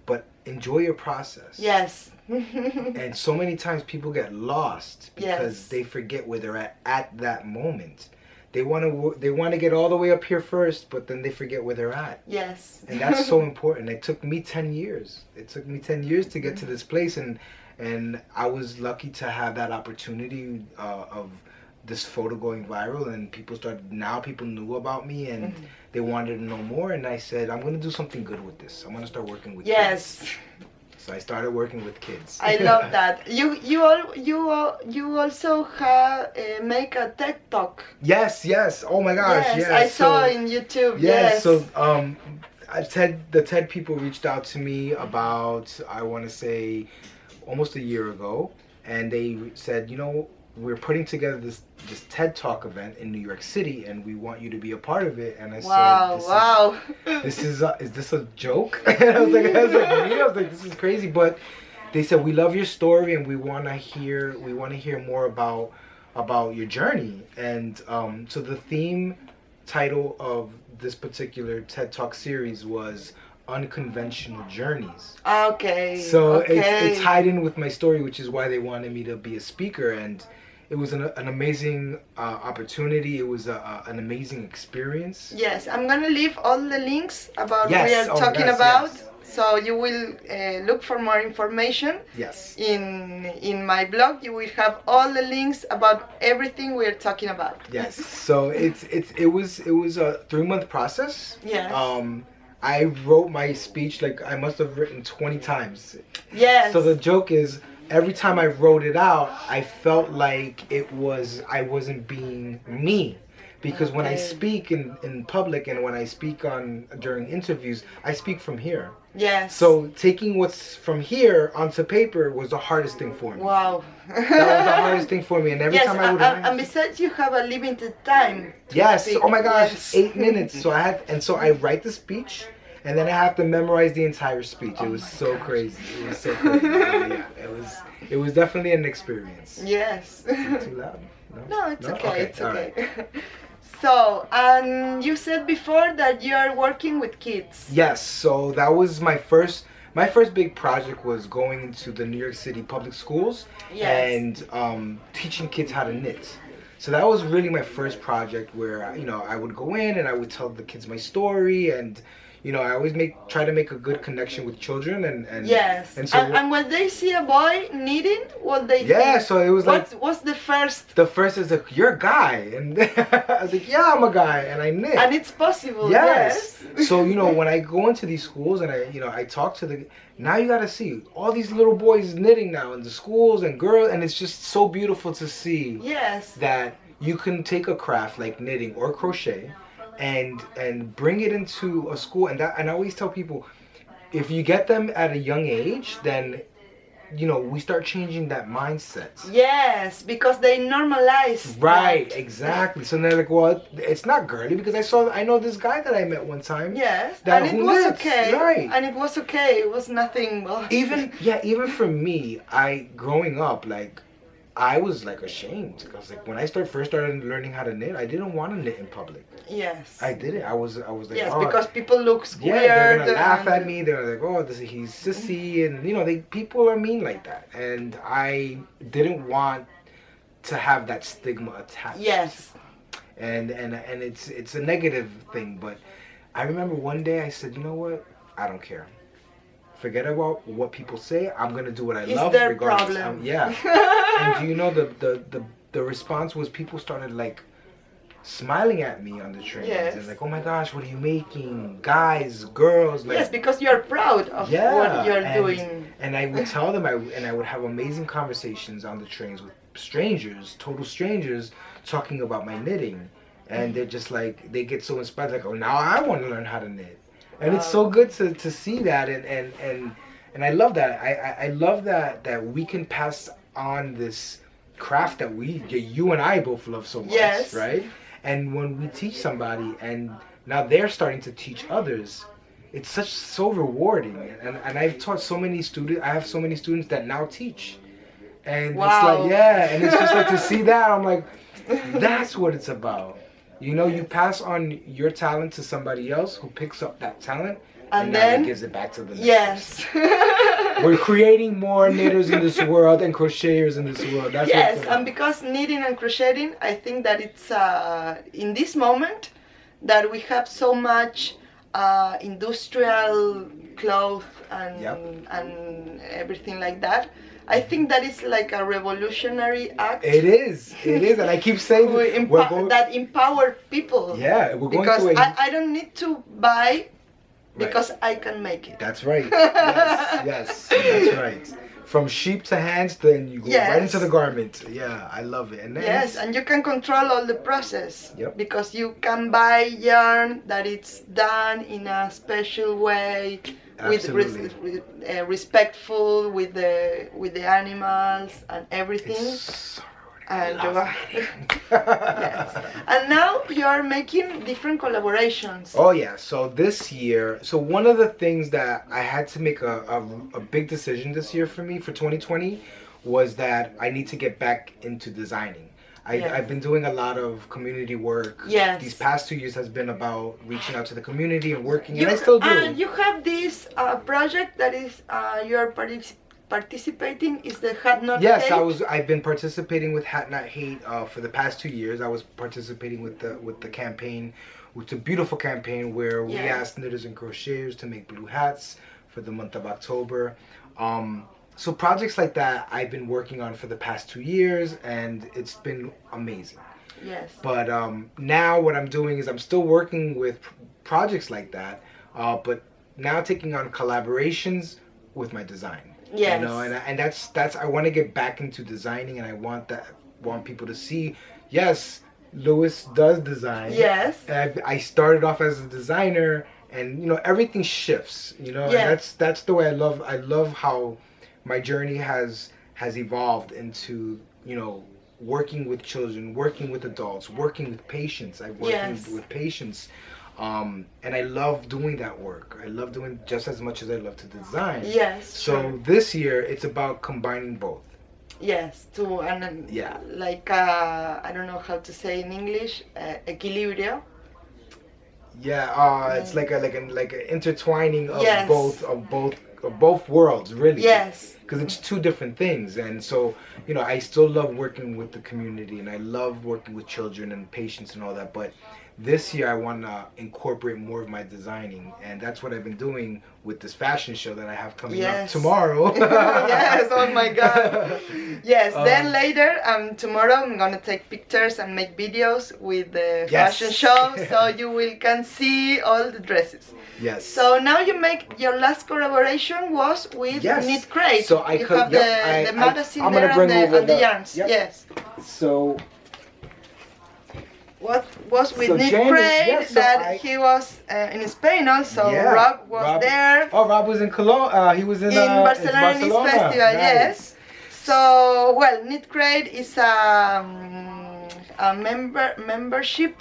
but enjoy your process. Yes. And so many times people get lost because Yes. they forget where they're at that moment. They want to get all the way up here first, but then they forget where they're at. Yes. And that's so important. It took me 10 years. It took me 10 years to get to this place, and I was lucky to have that opportunity of this photo going viral, and people knew about me, and they wanted to know more, and I said, I'm going to do something good with this. I'm going to start working with Yes. kids. So I started working with kids. I love that. You also have make a TED Talk. Yes, yes. Oh my gosh, yes. yes. I saw in YouTube. Yes. So the TED people reached out to me about, I want to say, almost a year ago, and they said, you know, we're putting together this TED Talk event in New York City, and we want you to be a part of it. And I said, is this a joke? And I was like, this is crazy. But they said, we love your story, and we want to hear more about your journey. And so the theme title of this particular TED Talk series was Unconventional Journeys. Okay. So it tied in with my story, which is why they wanted me to be a speaker, and it was an amazing opportunity. It was an amazing experience. Yes, I'm gonna leave all the links about yes. we are talking about, yes. so you will look for more information. Yes. In my blog, you will have all the links about everything we're talking about. Yes. So it was a 3-month process. Yes. I wrote my speech, like I must have written 20 times. Yes. So the joke is, every time I wrote it out, I felt like I wasn't being me. Because when I speak in public and when I speak during interviews, I speak from here. Yes. So taking what's from here onto paper was the hardest thing for me. Wow. That was the hardest thing for me. And every time I would and besides, you have a limited time. Yes. Speak. Oh my gosh, yes. 8 minutes. So I write the speech, and then I have to memorize the entire speech. It was so crazy. It was so crazy. Yeah, it was definitely an experience. Yes. Is it too loud? No, it's okay. Okay, It's okay. right. So, and you said before that you are working with kids. Yes. So that was my first big project, was going into the New York City public schools and teaching kids how to knit. So that was really my first project, where I would go in and I would tell the kids my story, and I always try to make a good connection with children, and yes. And when they see a boy knitting, what they think? So it was what's the first? The first is like, you're a guy, and I was like, yeah, I'm a guy, and I knit. And it's possible. Yes. Yes. So when I go into these schools and I talk to now you gotta see all these little boys knitting now in the schools, and girls, and it's just so beautiful to see. Yes. That you can take a craft like knitting or crochet and bring it into a school, and I always tell people, if you get them at a young age, then we start changing that mindset. Yes, because they normalize. Right, that. Exactly. So they're like, well, it's not girly, because I know this guy that I met one time. Yes, and it was okay. Right. And it was okay. It was nothing. Even for me, growing up, like, I was like ashamed, because like when I first started learning how to knit, I didn't want to knit in public. Yes. I did it. I was like, yes, because people look weird. Yeah, they're gonna laugh at me. They're like, oh, he's sissy, and people are mean like that, and I didn't want to have that stigma attached. Yes. And it's a negative thing, but I remember one day I said, you know what? I don't care. Forget about what people say. I'm gonna do what I love. It's their regardless. problem. Yeah. And do you know the response was, people started like smiling at me on the trains. Yes. And like, oh my gosh, what are you making? Guys, girls. Like, yes, because you're proud of what you're doing. And I would tell them, I would have amazing conversations on the trains with strangers, total strangers, talking about my knitting. And they're just like, they get so inspired, like, oh, now I want to learn how to knit. And it's so good to see that, and I love that. I love that we can pass on this craft that you and I both love so much, yes. Right? And when we teach somebody, and now they're starting to teach others, it's so rewarding. And I've taught so many students. I have so many students that now teach, and wow. It's like, yeah, and it's just like, to see that, I'm like, that's what it's about. You pass on your talent to somebody else who picks up that talent and then now gives it back to the next person. We're creating more knitters in this world and crocheters in this world. That's yes, and because knitting and crocheting, I think that it's in this moment that we have so much industrial clothes and everything like that. I think that is like a revolutionary act. It is, and I keep saying that empower people. Yeah, we're going because to I don't need to buy because I can make it. That's right. Yes, that's right. From sheep to hands, then you go right into the garment. Yeah, I love it. And then yes, and you can control all the process. Yep. Because you can buy yarn that it's done in a special way, respectful with the animals and everything. And yes. And now you are making different collaborations. Oh yeah, so this year, one of the things that I had to make a big decision this year for me for 2020 was that I need to get back into designing. I've been doing a lot of community work. Yes. These past 2 years has been about reaching out to the community and working, and I still do. And you have this project that is you are participating, is the Hat Not Yes, Hate? I've been participating with Hat Not Hate for the past 2 years. I was participating with the campaign. It's a beautiful campaign where we asked knitters and crocheters to make blue hats for the month of October. So projects like that I've been working on for the past 2 years, and it's been amazing. Yes. But now what I'm doing is I'm still working with projects like that, but now taking on collaborations with my design. Yes. You know, and that's I want to get back into designing, and I want people to see, yes, Lewis does design. Yes. And I started off as a designer, and you know everything shifts. You know, yes. And that's the way I love how my journey has evolved into, you know, working with children, working with adults, working with patients. I'm working with patients. And I love doing that work. I love doing just as much as I love to design. Yes. So this year it's about combining both. Yes, like I don't know how to say in English, equilibrio. Yeah, it's like a intertwining of both worlds, really. Yes. Because it's two different things, and so you know I still love working with the community, and I love working with children and patients and all that, but this year I want to incorporate more of my designing, and that's what I've been doing with this fashion show that I have coming up tomorrow. Yes, oh my god. Yes, then later, tomorrow I'm gonna take pictures and make videos with the fashion show, so you can see all the dresses. Yes. So now you make your last collaboration was with Knit Crate. So I have the magazine there and the yarns. Yep. Yes. So what was with Knit Crate he was in Spain also. Rob was there. Oh, Rob was in Cologne. He was in Barcelona Festival. Yes. So Knit Crate is a membership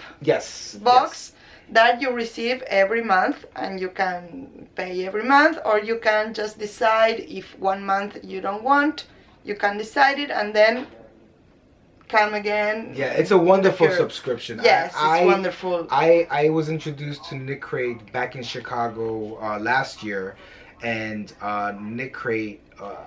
box that you receive every month, and you can pay every month, or you can just decide if 1 month you don't want, you can decide it and then come again. Yeah, it's a wonderful subscription. Yes, it's wonderful. I was introduced to Knit Crate back in Chicago last year, and Knit Crate,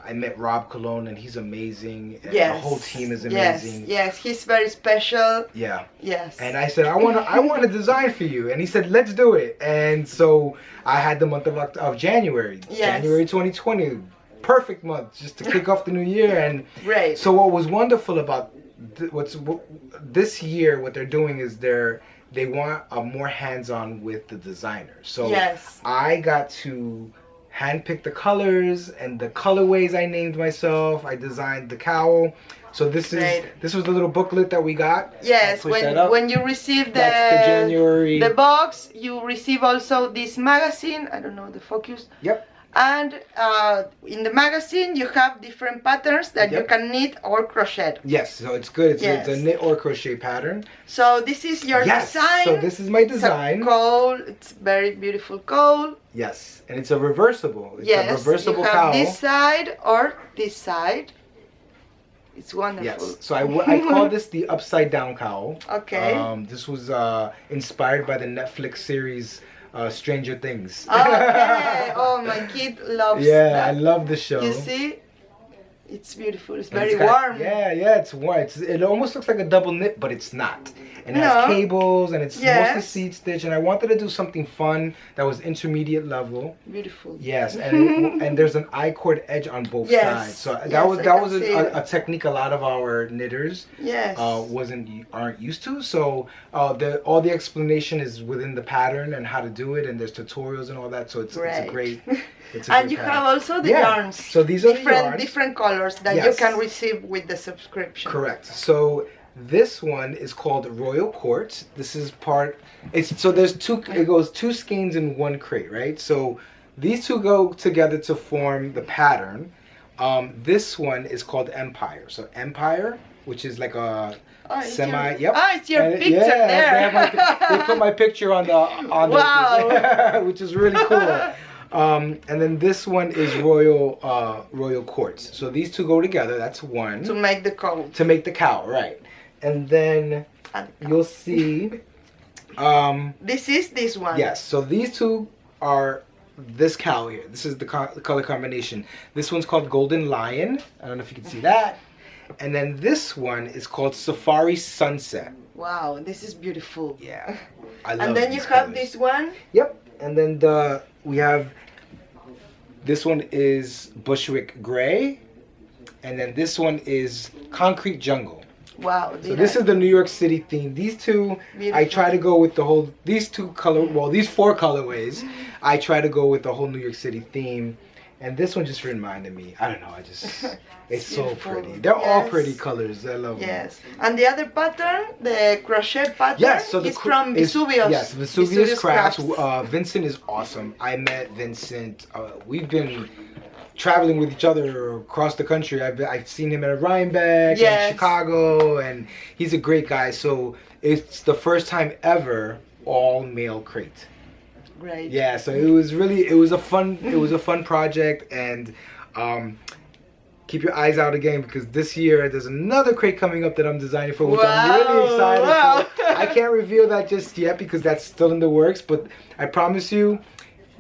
I met Rob Cologne, and he's amazing. And the whole team is amazing. Yes, he's very special. Yeah. Yes. And I said, I want to design for you, and he said, let's do it. And so I had the month of January, January 2020, perfect month just to kick off the new year. And so what was wonderful about this year, what they're doing is they want a more hands-on with the designer. So I got to handpick the colors and the colorways. I named myself. I designed the cowl. So this was the little booklet that we got. Yes, when you receive the box, you receive also this magazine. I don't know the focus. Yep. And in the magazine you have different patterns that you can knit or crochet. Yes, so it's good. It's a knit or crochet pattern. So this is your design. So this is my design. It's a cowl. It's very beautiful cowl. Yes, and it's a reversible. It's a reversible cowl. This side or this side. It's wonderful. Yes. So I call this the upside down cowl. Okay. This was inspired by the Netflix series Stranger Things. Okay. Oh, my kid loves that. I love the show. You see? It's beautiful. It's And very got- warm. Yeah, it's warm. It almost looks like a double knit, but it's not. And it has No. cables, and it's Yes. mostly seed stitch. And I wanted to do something fun that was intermediate level. Beautiful. Yes, and there's an I-cord edge on both Yes. sides. So Yes, that was I can see a technique a lot of our knitters Yes. aren't used to. So all the explanation is within the pattern and how to do it, and there's tutorials and all that. So it's a great. It's a And great you pattern. have also the Yeah. yarns. So these are the yarns. Different colors that Yes. you can receive with the subscription. Correct. So this one is called Royal Court. This is part. So there's two. It goes two skeins in one crate, right? So these two go together to form the pattern. This one is called Empire. So Empire, which is like a semi. Yep. Ah, it's your And picture yeah, there. they put my picture on the Wow. which is really cool. And then this one is Royal Courts. So these two go together. That's one. To make the coat. To make the cow, right? And then you'll see. This is this one. Yes. So these two are this cow here. This is the color combination. This one's called Golden Lion. I don't know if you can see that. And then this one is called Safari Sunset. Wow, this is beautiful. Yeah. I love And then you these have colors. this one. Yep. And then we have this one is Bushwick Gray, and then this one is Concrete Jungle. Wow. So this is the New York City theme. These two, Beautiful. I try to go with the whole. These four colorways, I try to go with the whole New York City theme. And this one just reminded me. I don't know. It's so beautiful. pretty. They're all Yes. pretty colors. I love them. Yes. And the other pattern, the crochet pattern, Yes, so is from Vesuvius. Yes, Vesuvius Crafts. Crafts. Vincent is awesome. I met Vincent. We've been traveling with each other across the country. I've seen him at Rhinebeck Yes. and Chicago, and he's a great guy. So it's the first time ever all male crate. Great. Yeah, so it was a fun project, and keep your eyes out again, because this year there's another crate coming up that I'm designing for, which I'm really excited Wow. for. I can't reveal that just yet because that's still in the works, but I promise you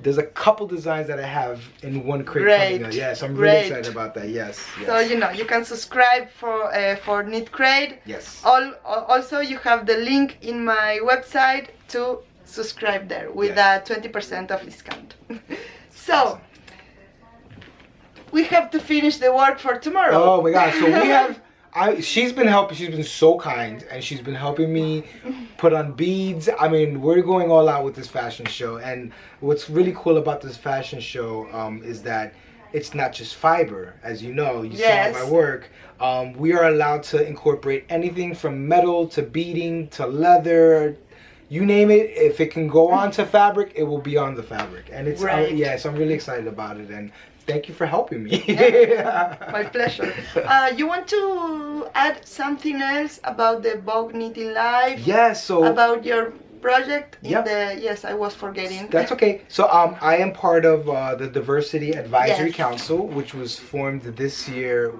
there's a couple designs that I have in one crate coming up. Yes, I'm really excited about that. Yes. So you can subscribe for Knit Crate. Yes. Also, you have the link in my website to subscribe there with a 20% off discount. So we have to finish the work for tomorrow. Oh my God! So we have. She's been helping. She's been so kind, and she's been helping me put on beads. I mean, we're going all out with this fashion show. And what's really cool about this fashion show is that it's not just fiber, as you know. You saw my work. We are allowed to incorporate anything from metal to beading to leather. You name it. If it can go onto fabric, it will be on the fabric. And it's so I'm really excited about it. And thank you for helping me. My pleasure. You want to add something else about the Vogue Knitting Live? Yes. So about your project? Yep. Yes, I was forgetting. That's okay. So I am part of the Diversity Advisory Yes. Council, which was formed this year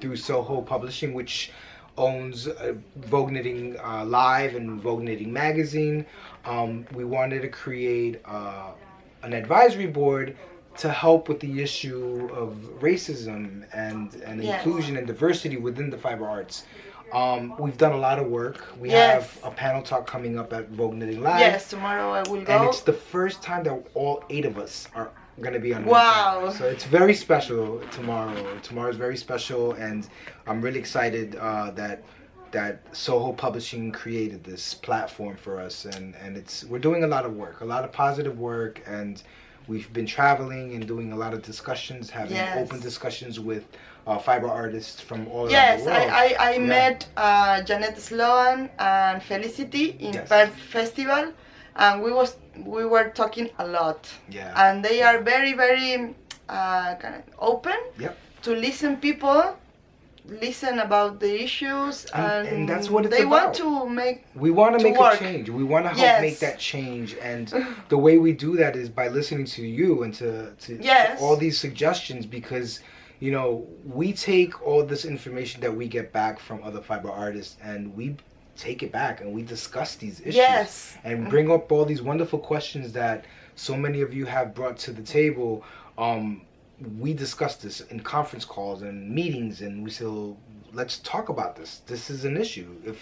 through Soho Publishing, which owns Vogue Knitting Live and Vogue Knitting Magazine. We wanted to create an advisory board to help with the issue of racism and inclusion and diversity within the fiber arts. We've done a lot of work. We have a panel talk coming up at Vogue Knitting Live. Yes, tomorrow I will go. And it's the first time that all 8 of us are going to be on Wow. one panel. So it's very special tomorrow. Tomorrow's very special, and I'm really excited that Soho Publishing created this platform for us, and we're doing a lot of work, a lot of positive work, and we've been traveling and doing a lot of discussions, having open discussions with fiber artists from all around the world. Yes, I met Janet Sloan and Felicity in Perth Festival, and we were talking a lot. Yeah. And they are very, very kind of open to listen about the issues, and that's what it's they about. want to make. We want to make work. a change. We want to help make that change, and the way we do that is by listening to you and to all these suggestions, because you know we take all this information that we get back from other fiber artists, and we take it back and we discuss these issues and bring up all these wonderful questions that so many of you have brought to the table. we discuss this in conference calls and meetings, and we say, well, let's talk about this. This is an issue.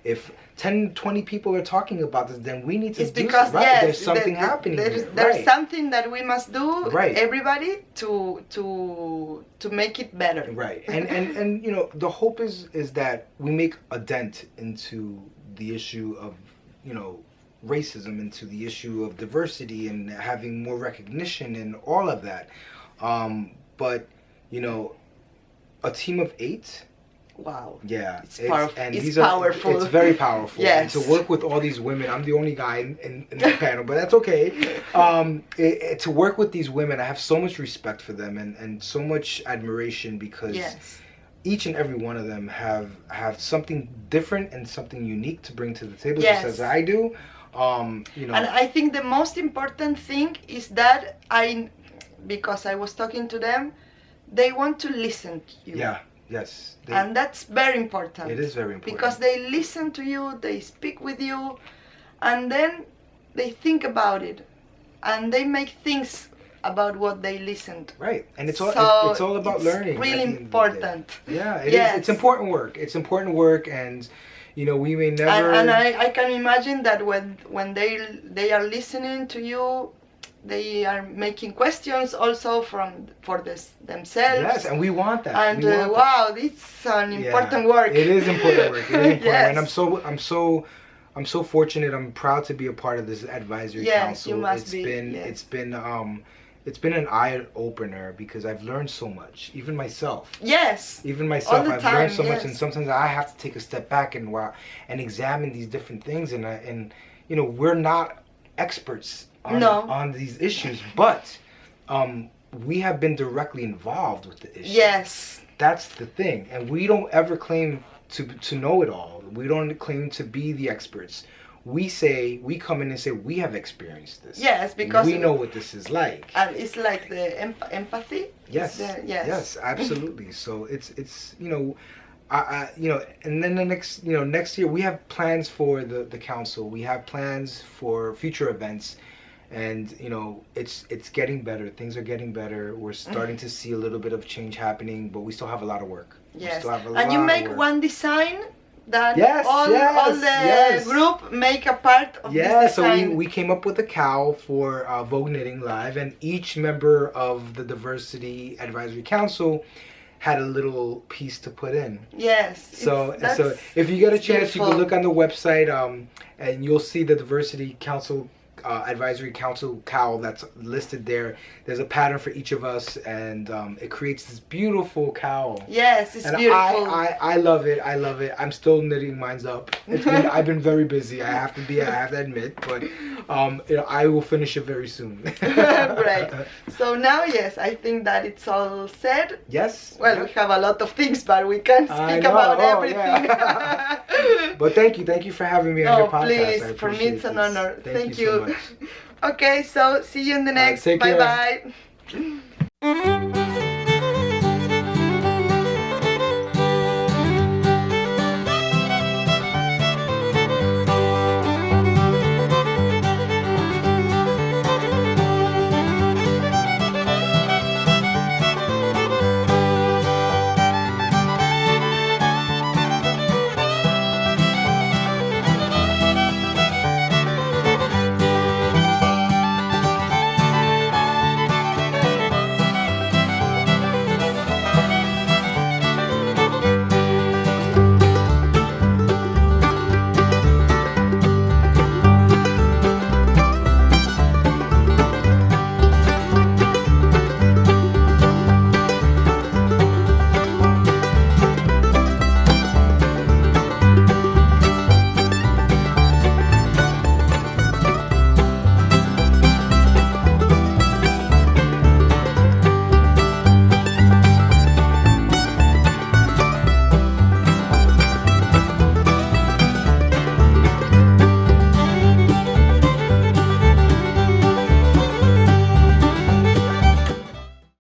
If 10, 20 people are talking about this, then we need to do because something. Right? yes, There's something happening. There's right. something that we must do, right. everybody, to make it better. Right. And you know, the hope is that we make a dent into the issue of, you know, racism, into the issue of diversity and having more recognition and all of that. But you know, a team of 8. Wow. Yeah, it's powerful. and it's powerful. It's very powerful. Yes. And to work with all these women, I'm the only guy in the panel, but that's okay. To work with these women, I have so much respect for them and so much admiration, because yes. each and every one of them have something different and something unique to bring to the table, yes. just as I do. You know. And I think the most important thing is that because I was talking to them, they want to listen to you. Yeah. Yes. And that's very important. It is very important. Because they listen to you, they speak with you, and then they think about it, and they make things about what they listened. Right, and it's all about learning. It's really important. Yeah, it yes. is. It's important work. It's important work, and you know, we may never. And I can imagine that when they are listening to you, they are making questions also for themselves. Yes, and we want that. And wow, it's an important work. It is important work. It is important, yes. and I'm so fortunate. I'm proud to be a part of this advisory council. You must be. It's been an eye opener, because I've learned so much, even myself. Yes. Even myself, I've learned so much, yes. and sometimes I have to take a step back and examine these different things, and you know, we're not experts on these issues, but we have been directly involved with the issue. Yes. That's the thing, and we don't ever claim to know it all. We don't claim to be the experts. We come in and say we have experienced this. Yes, because we know what this is like. And it's like the empathy. Yes. Yes, absolutely. So it's you know, you know, and then next year we have plans for the council. We have plans for future events. And you know, it's getting better. Things are getting better. We're starting to see a little bit of change happening, but we still have a lot of work. Yes. And you make one design that all the group make a part of this design. So we came up with a cowl for Vogue Knitting Live, and each member of the Diversity Advisory Council had a little piece to put in. Yes. So if you get a chance, beautiful. You can look on the website, and you'll see the Diversity Council. Advisory Council cowl that's listed there. There's a pattern for each of us, and it creates this beautiful cowl. Yes, it's beautiful. I love it. I love it. I'm still knitting mine's up. I've been very busy. I have to admit, but you know, I will finish it very soon. Right. So now, yes, I think that it's all said. Yes. Well, we have a lot of things, but we can't speak about everything. Yeah. But thank you for having me on your podcast. Please, for me it's an honor. Thank you. So much. Okay, so see you in the next. Take care. Bye bye.